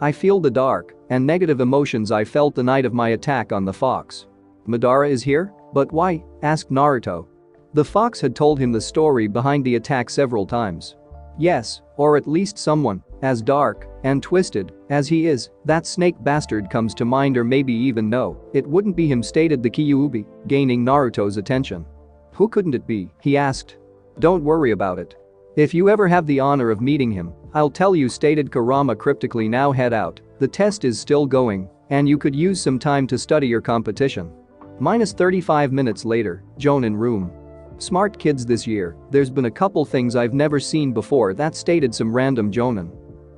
I feel the dark and negative emotions I felt the night of my attack on the fox. Madara is here? But why? Asked Naruto. The fox had told him the story behind the attack several times. Yes, or at least someone as dark and twisted as he is, that snake bastard comes to mind, or maybe even no, it wouldn't be him, stated the Kyuubi, gaining Naruto's attention. Who couldn't it be? He asked. Don't worry about it. If you ever have the honor of meeting him, I'll tell you, stated Kurama cryptically. Now head out, the test is still going, and you could use some time to study your competition. Minus 35 minutes later, Jounin room. Smart kids this year, there's been a couple things I've never seen before, that stated some random Jounin.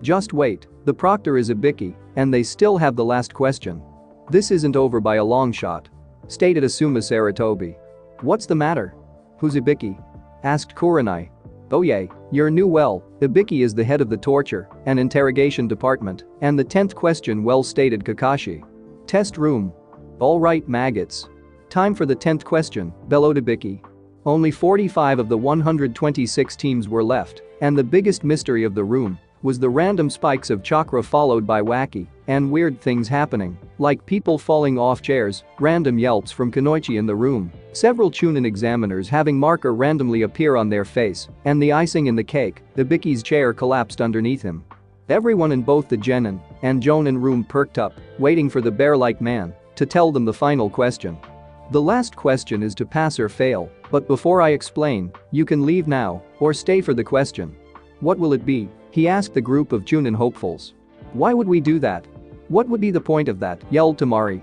Just wait, the proctor is Ibiki, and they still have the last question. This isn't over by a long shot, stated Asuma Saratobi. What's the matter? Who's Ibiki? Asked Kurenai. Oh yay, you're new. Well, Ibiki is the head of the torture and interrogation department, and the 10th question, well, stated Kakashi. Test room. Alright maggots. Time for the 10th question, bellowed Ibiki. Only 45 of the 126 teams were left, and the biggest mystery of the room was the random spikes of chakra followed by wacky and weird things happening, like people falling off chairs, random yelps from Kunoichi in the room, several Chunin examiners having marker randomly appear on their face, and the icing in the cake, Ibiki's chair collapsed underneath him. Everyone in both the Genin and Jounin room perked up, waiting for the bear-like man to tell them the final question. The last question is to pass or fail, but before I explain, you can leave now or stay for the question. What will it be? He asked the group of Chunin hopefuls. Why would we do that? What would be the point of that? Yelled Tamari.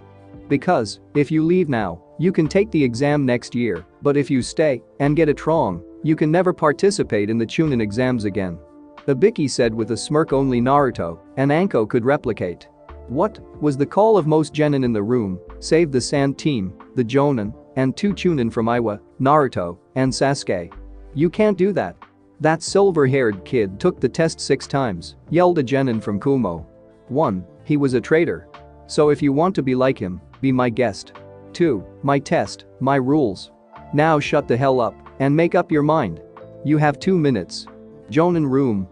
Because, if you leave now, you can take the exam next year, but if you stay and get it wrong, you can never participate in the Chunin exams again. Ibiki said with a smirk only Naruto and Anko could replicate. What was the call of most genin in the room, save the Sand team, the Jonin, and 2 Chunin from Iwa, Naruto, and Sasuke. You can't do that. That silver-haired kid took the test 6 times, yelled a genin from Kumo. 1. He was a traitor. So if you want to be like him, be my guest. 2. My test, my rules. Now shut the hell up and make up your mind. You have 2 minutes. Jonin room.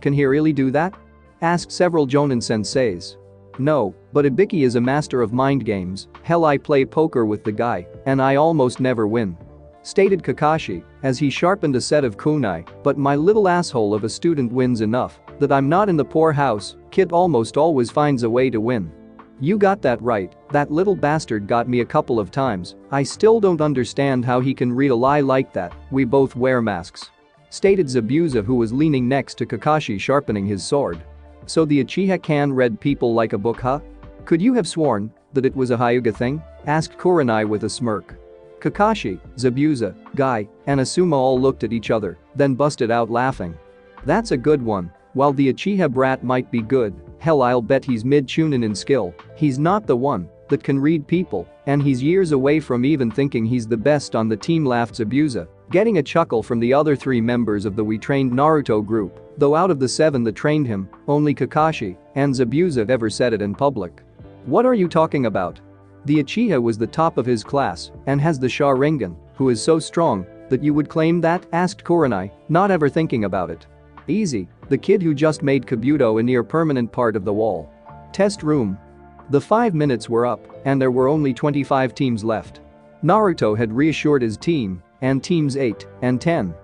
Can he really do that? Asked several Jonin senseis. No, but Ibiki is a master of mind games. Hell, I play poker with the guy, and I almost never win. Stated Kakashi, as he sharpened a set of kunai, but my little asshole of a student wins enough that I'm not in the poorhouse, kid almost always finds a way to win. You got that right, that little bastard got me a couple of times, I still don't understand how he can read a lie like that, we both wear masks. Stated Zabuza, who was leaning next to Kakashi sharpening his sword. So the Uchiha can read people like a book, huh? Could you have sworn that it was a Hyuga thing? Asked Kurenai with a smirk. Kakashi, Zabuza, Guy, and Asuma all looked at each other, then busted out laughing. That's a good one. While the Uchiha brat might be good, hell, I'll bet he's mid-Chunin in skill. He's not the one that can read people, and he's years away from even thinking he's the best on the team, laughed Zabuza, getting a chuckle from the other 3 members of the We Trained Naruto group, though out of the 7 that trained him, only Kakashi and Zabuza have ever said it in public. What are you talking about? The Uchiha was the top of his class and has the Sharingan, who is so strong that you would claim that, asked Kurenai, not ever thinking about it. Easy, the kid who just made Kabuto a near permanent part of the wall. Test room. The 5 minutes were up and there were only 25 teams left. Naruto had reassured his team and teams 8 and 10.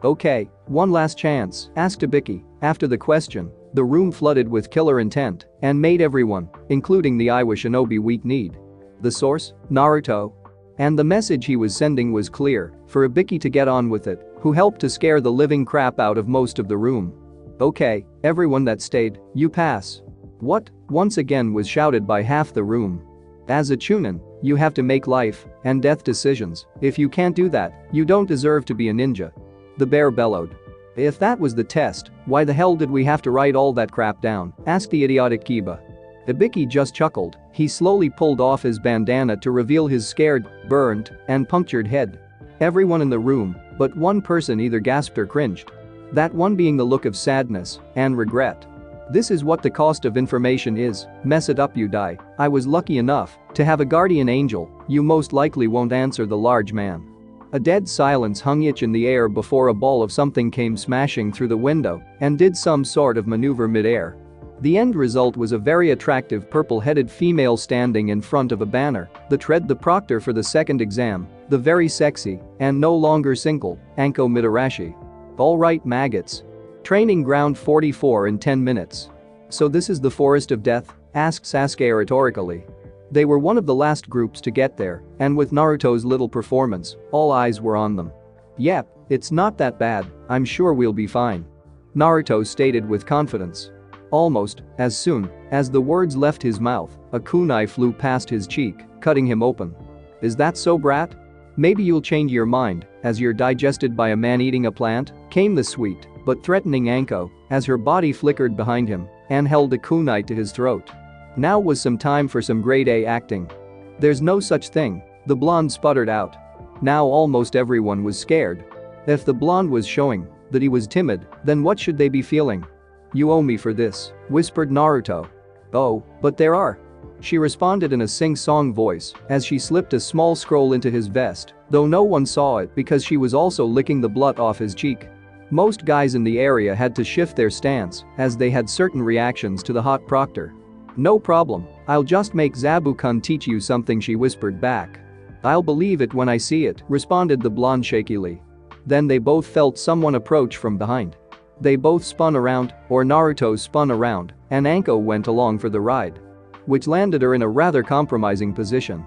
Okay, one last chance, asked Ibiki. After the question, the room flooded with killer intent and made everyone, including the Iwa shinobi, weak-kneed. The source? Naruto. And the message he was sending was clear, for Ibiki to get on with it, who helped to scare the living crap out of most of the room. Okay, everyone that stayed, you pass. What? Once again was shouted by half the room. As a Chunin, you have to make life and death decisions. If you can't do that, you don't deserve to be a ninja. The bear bellowed. If that was the test, why the hell did we have to write all that crap down? Asked the idiotic Kiba. Ibiki just chuckled. He slowly pulled off his bandana to reveal his scared, burned, and punctured head. Everyone in the room, but one person either gasped or cringed. That one being the look of sadness and regret. This is what the cost of information is, mess it up you die. I was lucky enough to have a guardian angel, you most likely won't, answer the large man. A dead silence hung in the air before a ball of something came smashing through the window and did some sort of maneuver mid-air. The end result was a very attractive purple-headed female standing in front of a banner that read the proctor for the 2nd exam, the very sexy and no longer single, Anko Mitarashi. Alright maggots. Training ground 44 in 10 minutes. So this is the Forest of Death? Asked Sasuke rhetorically. They were one of the last groups to get there, and with Naruto's little performance, all eyes were on them. Yep, it's not that bad, I'm sure we'll be fine. Naruto stated with confidence. Almost, as soon as the words left his mouth, a kunai flew past his cheek, cutting him open. Is that so, brat? Maybe you'll change your mind as you're digested by a man eating a plant, came the sweet but threatening Anko as her body flickered behind him and held a kunai to his throat. Now was some time for some grade A acting. There's no such thing, the blonde sputtered out. Now almost everyone was scared. If the blonde was showing that he was timid, then what should they be feeling? You owe me for this, whispered Naruto. Oh, but there are. She responded in a sing-song voice as she slipped a small scroll into his vest, though no one saw it because she was also licking the blood off his cheek. Most guys in the area had to shift their stance as they had certain reactions to the hot proctor. No problem, I'll just make Zabu-kun teach you something, she whispered back. I'll believe it when I see it, responded the blonde shakily. Then they both felt someone approach from behind. They both spun around, or Naruto spun around, and Anko went along for the ride. Which landed her in a rather compromising position.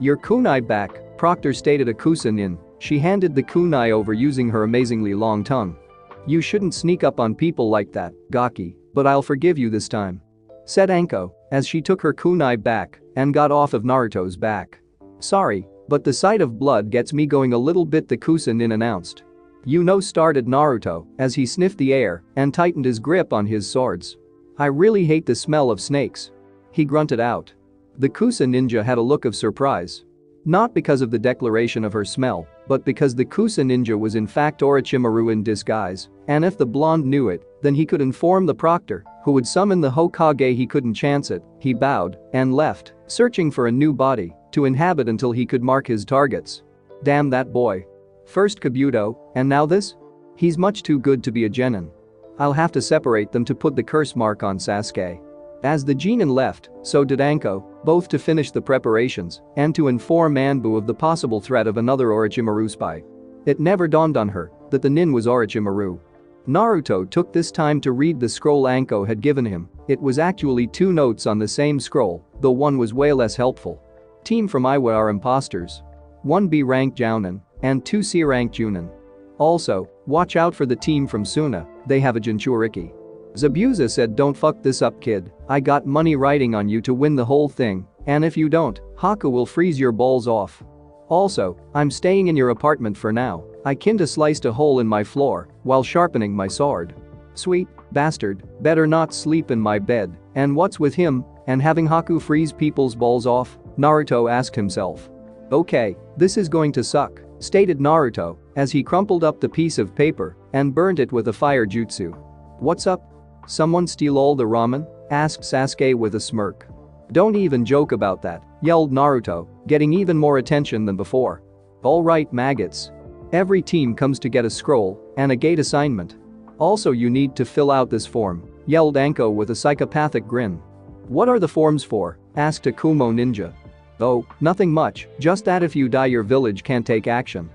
Your kunai back, Proctor stated a kusanin. She handed the kunai over using her amazingly long tongue. You shouldn't sneak up on people like that, Gaki, but I'll forgive you this time. Said Anko, as she took her kunai back and got off of Naruto's back. "Sorry, but the sight of blood gets me going a little bit," the Kusanin announced. "You know," started Naruto as he sniffed the air and tightened his grip on his swords. "I really hate the smell of snakes," he grunted out. The Kusa ninja had a look of surprise. Not because of the declaration of her smell, but because the Kusa ninja was in fact Orochimaru in disguise, and if the blonde knew it, then he could inform the proctor, who would summon the Hokage. He couldn't chance it. He bowed and left, searching for a new body to inhabit until he could mark his targets. Damn that boy. First Kabuto, and now this? He's much too good to be a genin. I'll have to separate them to put the curse mark on Sasuke. As the genin left, so did Anko, both to finish the preparations and to inform Anbu of the possible threat of another Orochimaru spy. It never dawned on her that the nin was Orochimaru. Naruto took this time to read the scroll Anko had given him. It was actually 2 notes on the same scroll, though one was way less helpful. Team from Iwa are imposters. 1 B rank Jounin and 2 C rank Junin. Also, watch out for the team from Suna, they have a Jinchuriki. Zabuza said, "Don't fuck this up, kid. I got money riding on you to win the whole thing, and if you don't, Haku will freeze your balls off. Also, I'm staying in your apartment for now." I kinda sliced a hole in my floor while sharpening my sword. Sweet bastard, better not sleep in my bed, and what's with him and having Haku freeze people's balls off? Naruto asked himself. "Okay, this is going to suck," stated Naruto as he crumpled up the piece of paper and burned it with a fire jutsu. "What's up? Someone steal all the ramen?" asked Sasuke with a smirk. "Don't even joke about that," yelled Naruto, getting even more attention than before. "Alright, maggots. Every team comes to get a scroll and a gate assignment. Also, you need to fill out this form," yelled Anko with a psychopathic grin. "What are the forms for?" asked a Kumo ninja. "Oh, nothing much, just that if you die your village can't take action.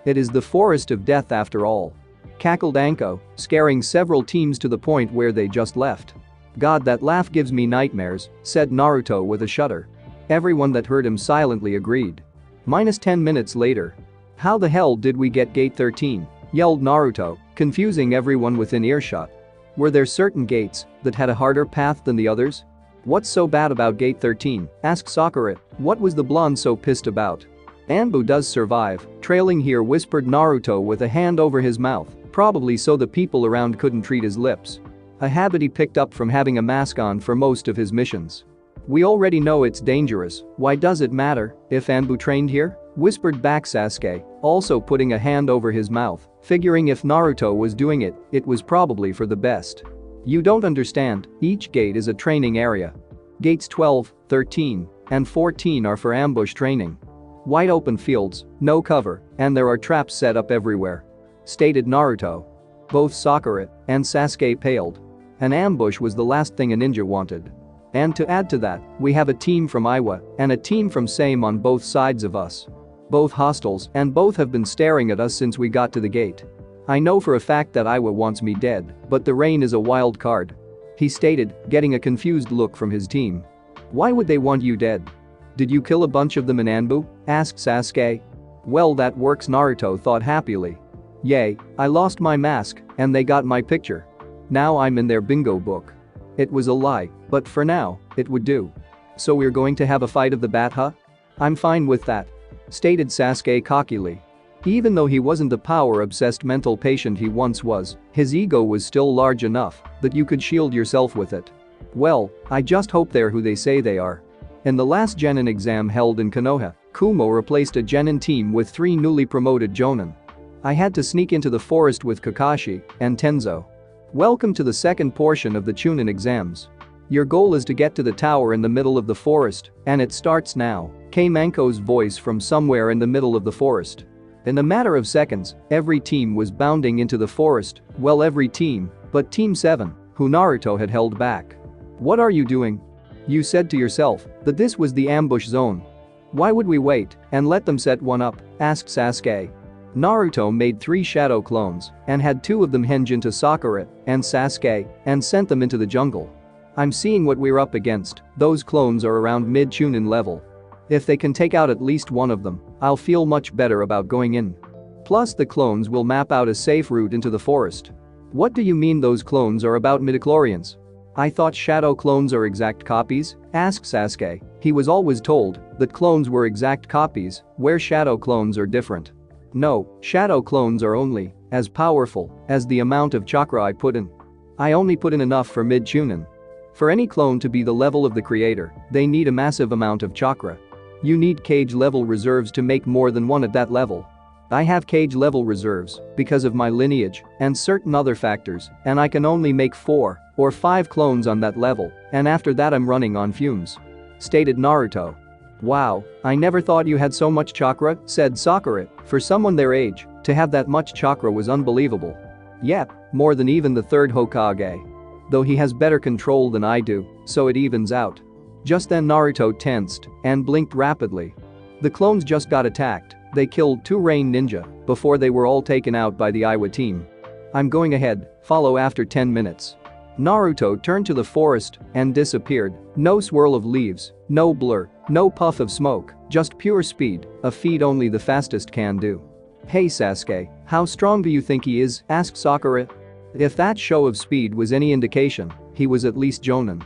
It is the forest of death after all," cackled Anko, scaring several teams to the point where they just left. "God, that laugh gives me nightmares," said Naruto with a shudder. Everyone that heard him silently agreed. -10 minutes later. "How the hell did we get gate 13? Yelled Naruto, confusing everyone within earshot. Were there certain gates that had a harder path than the others? "What's so bad about gate 13? Asked Sakura. What was the blonde so pissed about? "Anbu does survive," trailing here, whispered Naruto with a hand over his mouth, probably so the people around couldn't treat his lips. A habit he picked up from having a mask on for most of his missions. "We already know it's dangerous, why does it matter if Anbu trained here?" whispered back Sasuke, also putting a hand over his mouth, figuring if Naruto was doing it, it was probably for the best. "You don't understand, each gate is a training area. Gates 12, 13, and 14 are for ambush training. Wide open fields, no cover, and there are traps set up everywhere," stated Naruto. Both Sakura and Sasuke paled. An ambush was the last thing a ninja wanted. "And to add to that, we have a team from Iwa and a team from Same on both sides of us. Both hostiles, and both have been staring at us since we got to the gate. I know for a fact that Iwa wants me dead, but the rain is a wild card," he stated, getting a confused look from his team. "Why would they want you dead? Did you kill a bunch of them in Anbu?" asked Sasuke. "Well, that works," Naruto thought happily. "Yay, I lost my mask and they got my picture. Now I'm in their bingo book." It was a lie, but for now, it would do. "So we're going to have a fight of the bat, huh?" "I'm fine with that," stated Sasuke cockily. Even though he wasn't the power-obsessed mental patient he once was, his ego was still large enough that you could shield yourself with it. "Well, I just hope they're who they say they are." In the last Genin exam held in Konoha, Kumo replaced a Genin team with 3 newly promoted Jonin. "I had to sneak into the forest with Kakashi and Tenzo. Welcome to the second portion of the Chunin exams. Your goal is to get to the tower in the middle of the forest, and it starts now," came Anko's voice from somewhere in the middle of the forest. In a matter of seconds, every team was bounding into the forest, well, every team, but Team 7, who Naruto had held back. "What are you doing? You said to yourself that this was the ambush zone. Why would we wait and let them set one up?" asked Sasuke. Naruto made 3 shadow clones and had 2 of them hinge into Sakura and Sasuke and sent them into the jungle. "I'm seeing what we're up against, those clones are around mid-Chunin level. If they can take out at least one of them, I'll feel much better about going in. Plus the clones will map out a safe route into the forest." "What do you mean those clones are about midichlorians?" I thought shadow clones are exact copies? Asked Sasuke. He was always told that clones were exact copies, where shadow clones are different. No, shadow clones are only as powerful as the amount of chakra I put in. I only put in enough for mid-chunin. For any clone to be the level of the creator, they need a massive amount of chakra. You need cage level reserves to make more than one at that level. I have cage level reserves because of my lineage and certain other factors, and I can only make 4 or 5 clones on that level, and after that I'm running on fumes. Stated Naruto. Wow, I never thought you had so much chakra, said Sakura. For someone their age, to have that much chakra was unbelievable. Yep, more than even the third Hokage. Though he has better control than I do, so it evens out. Just then Naruto tensed and blinked rapidly. The clones just got attacked. They killed 2 Rain Ninja before they were all taken out by the Iwa team. I'm going ahead, follow after 10 minutes. Naruto turned to the forest and disappeared. No swirl of leaves, no blur, no puff of smoke, just pure speed, a feat only the fastest can do. Hey Sasuke, how strong do you think he is? Asked Sakura. If that show of speed was any indication, he was at least Jonin.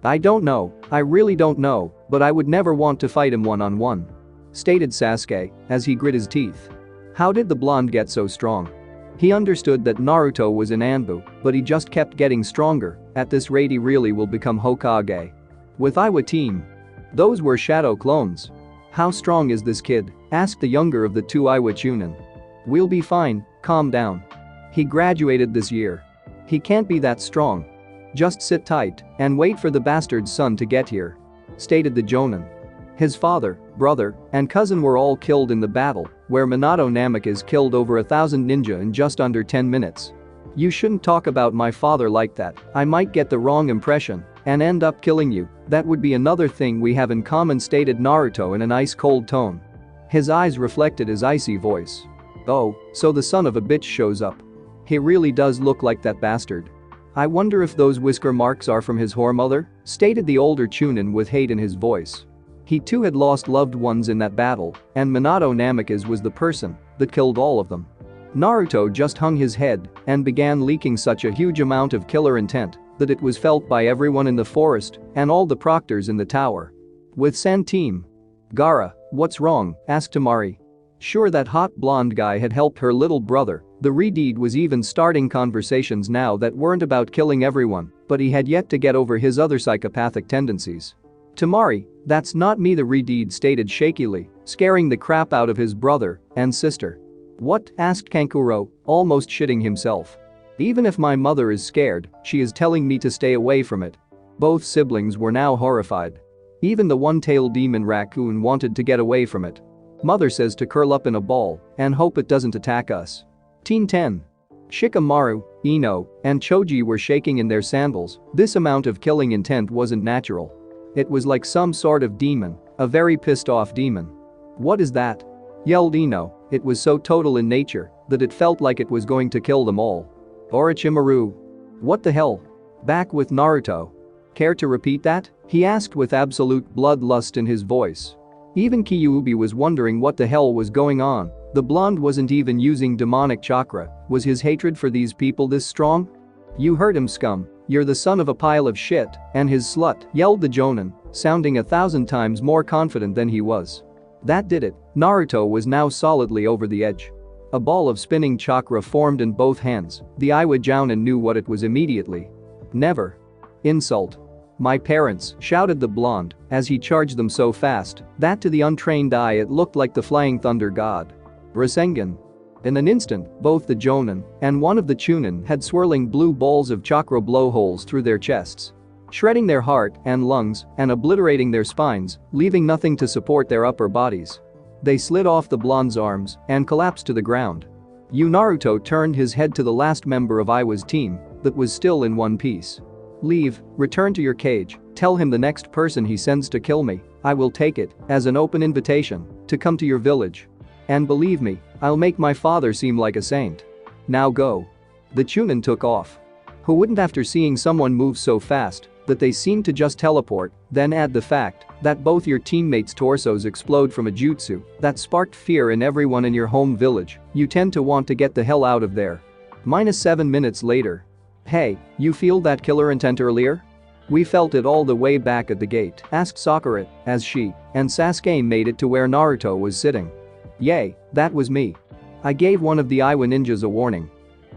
I don't know, I really don't know, but I would never want to fight him one-on-one. Stated Sasuke as he grit his teeth. How did the blonde get so strong? He understood that Naruto was in Anbu, but he just kept getting stronger. At this rate he really will become Hokage. With Iwa team. Those were shadow clones. How strong is this kid? Asked the younger of the 2 Iwa Chunin. We'll be fine, calm down. He graduated this year. He can't be that strong. Just sit tight and wait for the bastard's son to get here. Stated the Jonin. His father, brother, and cousin were all killed in the battle, where Minato Namikaze killed over 1,000 ninja in just under 10 minutes. You shouldn't talk about my father like that, I might get the wrong impression and end up killing you, that would be another thing we have in common, stated Naruto in an ice-cold tone. His eyes reflected his icy voice. Oh, so the son of a bitch shows up. He really does look like that bastard. I wonder if those whisker marks are from his whoremother, stated the older Chunin with hate in his voice. He too had lost loved ones in that battle, and Minato Namikaze was the person that killed all of them. Naruto just hung his head and began leaking such a huge amount of killer intent that it was felt by everyone in the forest and all the proctors in the tower. With San team. Gaara, what's wrong? Asked Tamari. Sure, that hot blonde guy had helped her little brother. The Redeed was even starting conversations now that weren't about killing everyone, but he had yet to get over his other psychopathic tendencies. Tamari, that's not me, the Redeed stated shakily, scaring the crap out of his brother and sister. What? Asked Kankuro, almost shitting himself. Even if my mother is scared, she is telling me to stay away from it. Both siblings were now horrified. Even the one-tailed demon raccoon wanted to get away from it. Mother says to curl up in a ball and hope it doesn't attack us. Teen 10. Shikamaru, Ino, and Choji were shaking in their sandals. This amount of killing intent wasn't natural. It was like some sort of demon, a very pissed off demon. What is that? Yelled Ino. It was so total in nature that it felt like it was going to kill them all. Orochimaru. What the hell? Back with Naruto. Care to repeat that? He asked with absolute bloodlust in his voice. Even Kyuubi was wondering what the hell was going on. The blonde wasn't even using demonic chakra. Was his hatred for these people this strong? You heard him, scum. You're the son of a pile of shit and his slut, yelled the Jonin, sounding 1,000 times more confident than he was. That did it. Naruto was now solidly over the edge. A ball of spinning chakra formed in both hands. The Iwa Jounin knew what it was immediately. Never. Insult. My parents, shouted the blonde as he charged them so fast that to the untrained eye it looked like the flying thunder god. Rasengan. In an instant, both the Jonin and one of the Chunin had swirling blue balls of chakra blowholes through their chests, shredding their heart and lungs and obliterating their spines, leaving nothing to support their upper bodies. They slid off the blonde's arms and collapsed to the ground. Naruto turned his head to the last member of Iwa's team that was still in one piece. Leave, return to your cage, tell him the next person he sends to kill me, I will take it as an open invitation to come to your village. And believe me, I'll make my father seem like a saint. Now go. The Chunin took off. Who wouldn't after seeing someone move so fast that they seemed to just teleport, then add the fact that both your teammates' torsos explode from a jutsu that sparked fear in everyone in your home village, you tend to want to get the hell out of there. -7 minutes later. Hey, you feel that killer intent earlier? We felt it all the way back at the gate, asked Sakura, as she and Sasuke made it to where Naruto was sitting. Yay, that was me. I gave one of the Iwa ninjas a warning.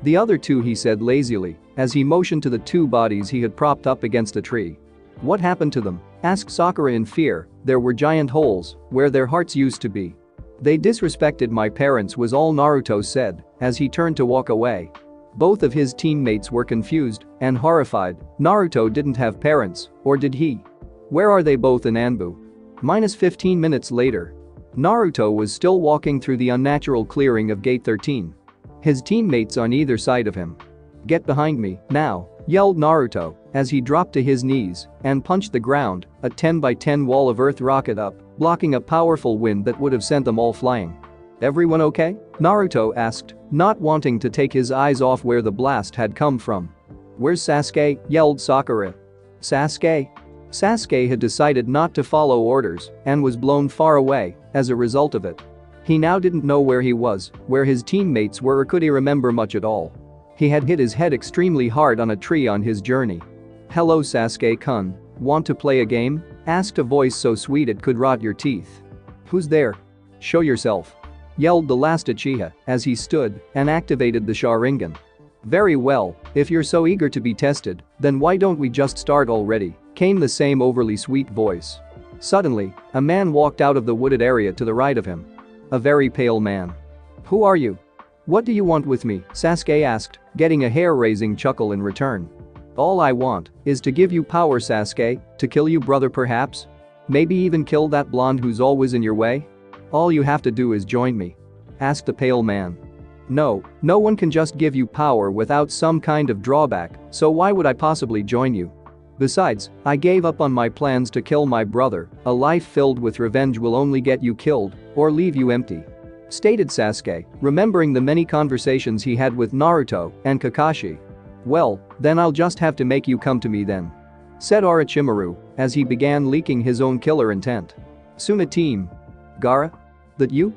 The other two, he said lazily, as he motioned to the two bodies he had propped up against a tree. What happened to them? Asked Sakura in fear. There were giant holes where their hearts used to be. They disrespected my parents, was all Naruto said as he turned to walk away. Both of his teammates were confused and horrified. Naruto didn't have parents, or did he? Where are they both in Anbu? -15 minutes later. Naruto was still walking through the unnatural clearing of Gate 13. His teammates on either side of him. Get behind me, now, yelled Naruto as he dropped to his knees and punched the ground. A 10x10 wall of earth rocket up, blocking a powerful wind that would have sent them all flying. Everyone okay? Naruto asked, not wanting to take his eyes off where the blast had come from. Where's Sasuke? Yelled Sakura. Sasuke? Sasuke had decided not to follow orders and was blown far away as a result of it. He now didn't know where he was, where his teammates were, or could he remember much at all. He had hit his head extremely hard on a tree on his journey. Hello Sasuke-kun, want to play a game? Asked a voice so sweet it could rot your teeth. Who's there? Show yourself. Yelled the last Uchiha as he stood and activated the Sharingan. Very well, if you're so eager to be tested, then why don't we just start already? Came the same overly sweet voice. Suddenly, a man walked out of the wooded area to the right of him. A very pale man. Who are you? What do you want with me? Sasuke asked, getting a hair-raising chuckle in return. All I want is to give you power, Sasuke, to kill you, brother, perhaps? Maybe even kill that blonde who's always in your way? All you have to do is join me. Asked the pale man. No one can just give you power without some kind of drawback, so why would I possibly join you? Besides, I gave up on my plans to kill my brother. A life filled with revenge will only get you killed or leave you empty. Stated Sasuke, remembering the many conversations he had with Naruto and Kakashi. Well, then I'll just have to make you come to me then. Said Orochimaru as he began leaking his own killer intent. Suna team. Gaara? That you?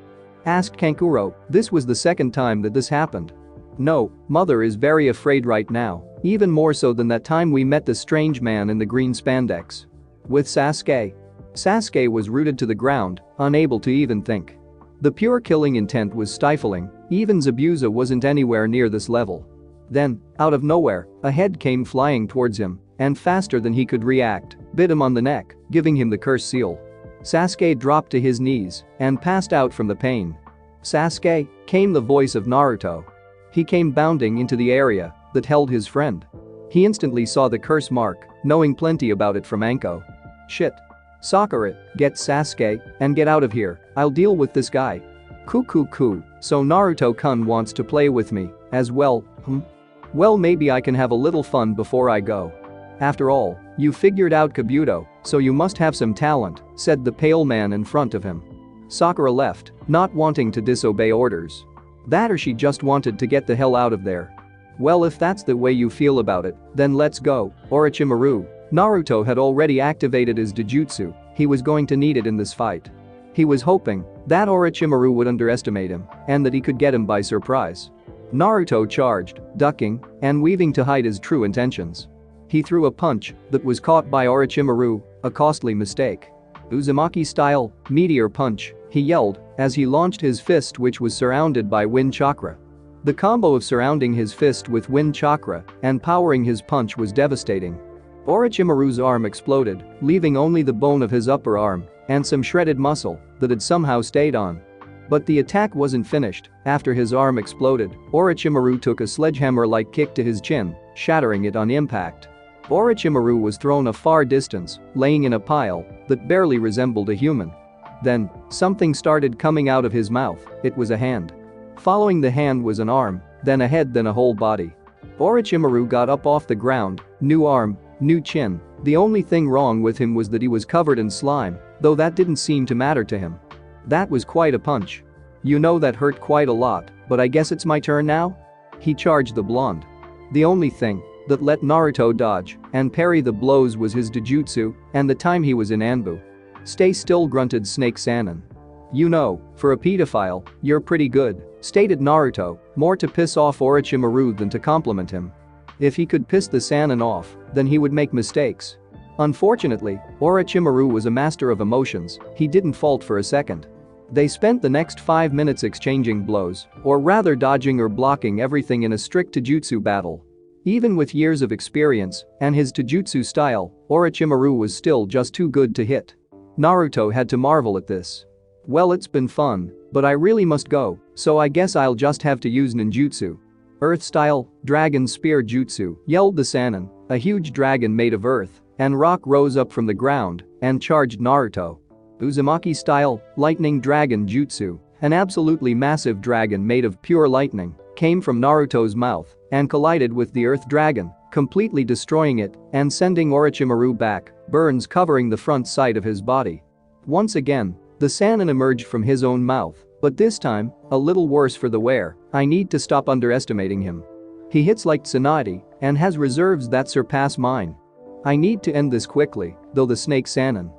Asked Kankuro. This was the second time that this happened. No, mother is very afraid right now, even more so than that time we met the strange man in the green spandex. With Sasuke. Sasuke was rooted to the ground, unable to even think. The pure killing intent was stifling, even Zabuza wasn't anywhere near this level. Then, out of nowhere, a head came flying towards him, and faster than he could react, bit him on the neck, giving him the curse seal. Sasuke dropped to his knees and passed out from the pain. Sasuke, came the voice of Naruto. He came bounding into the area that held his friend. He instantly saw the curse mark, knowing plenty about it from Anko. Shit. Sakura, get Sasuke and get out of here, I'll deal with this guy. Cool. So Naruto-kun wants to play with me as well, Well, maybe I can have a little fun before I go. After all, you figured out Kabuto, so you must have some talent, said the pale man in front of him. Sakura left, not wanting to disobey orders. That or she just wanted to get the hell out of there. Well, if that's the way you feel about it, then let's go. Orochimaru. Naruto had already activated his Dōjutsu, he was going to need it in this fight. He was hoping that Orochimaru would underestimate him and that he could get him by surprise. Naruto charged, ducking and weaving to hide his true intentions. He threw a punch that was caught by Orochimaru, a costly mistake. Uzumaki style, Meteor punch, he yelled as he launched his fist, which was surrounded by wind chakra. The combo of surrounding his fist with wind chakra and powering his punch was devastating. Orochimaru's arm exploded, leaving only the bone of his upper arm and some shredded muscle that had somehow stayed on. But the attack wasn't finished. After his arm exploded, Orochimaru took a sledgehammer-like kick to his chin, shattering it on impact. Orochimaru was thrown a far distance, laying in a pile that barely resembled a human. Then, something started coming out of his mouth. It was a hand. Following the hand was an arm, then a head, then a whole body. Orochimaru got up off the ground, new arm, new chin. The only thing wrong with him was that he was covered in slime, though that didn't seem to matter to him. That was quite a punch. You know, that hurt quite a lot, but I guess it's my turn now? He charged the blonde. The only thing that let Naruto dodge and parry the blows was his Dōjutsu and the time he was in Anbu. Stay still, grunted Snake Sannin. You know, for a pedophile, you're pretty good, stated Naruto, more to piss off Orochimaru than to compliment him. If he could piss the Sannin off, then he would make mistakes. Unfortunately, Orochimaru was a master of emotions, he didn't fault for a second. They spent the next 5 minutes exchanging blows, or rather dodging or blocking everything in a strict Taijutsu battle. Even with years of experience and his Taijutsu style, Orochimaru was still just too good to hit. Naruto had to marvel at this. Well, it's been fun, but I really must go, so I guess I'll just have to use ninjutsu. Earth-style, dragon spear jutsu, yelled the Sannin, a huge dragon made of earth and rock rose up from the ground and charged Naruto. Uzumaki-style, lightning dragon jutsu, an absolutely massive dragon made of pure lightning, came from Naruto's mouth and collided with the earth dragon, completely destroying it and sending Orochimaru back, burns covering the front side of his body. Once again, the Sannin emerged from his own mouth, but this time, a little worse for the wear. I need to stop underestimating him. He hits like Tsunade and has reserves that surpass mine. I need to end this quickly, though the snake Sannin.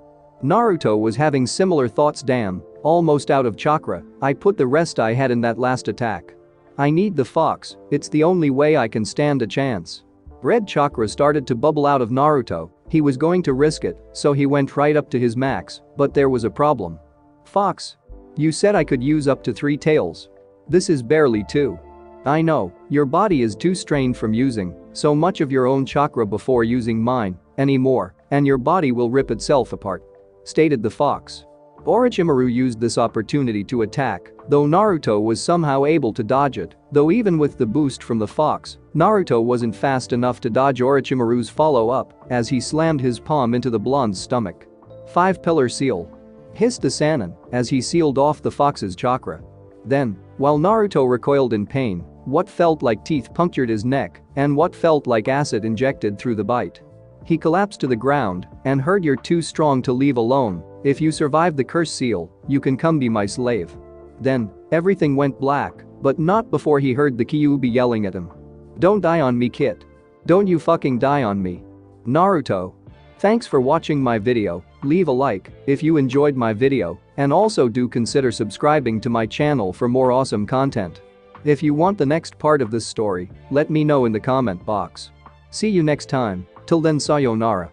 Naruto was having similar thoughts. Damn, almost out of chakra, I put the rest I had in that last attack. I need the fox, it's the only way I can stand a chance. Red chakra started to bubble out of Naruto, he was going to risk it, so he went right up to his max, but there was a problem. Fox. You said I could use up to 3 tails. This is barely 2. I know, your body is too strained from using so much of your own chakra before using mine anymore, and your body will rip itself apart, stated the fox. Orochimaru used this opportunity to attack, though Naruto was somehow able to dodge it, though even with the boost from the fox, Naruto wasn't fast enough to dodge Orochimaru's follow-up as he slammed his palm into the blonde's stomach. 5-pillar seal. Hissed the Sannin as he sealed off the fox's chakra. Then, while Naruto recoiled in pain, what felt like teeth punctured his neck and what felt like acid injected through the bite. He collapsed to the ground and heard, "You're too strong to leave alone. If you survive the curse seal, you can come be my slave." Then, everything went black, but not before he heard the Kyuubi yelling at him. "Don't die on me, kid. Don't you fucking die on me." Naruto. Thanks for watching my video, leave a like if you enjoyed my video and also do consider subscribing to my channel for more awesome content. If you want the next part of this story, let me know in the comment box. See you next time, till then sayonara.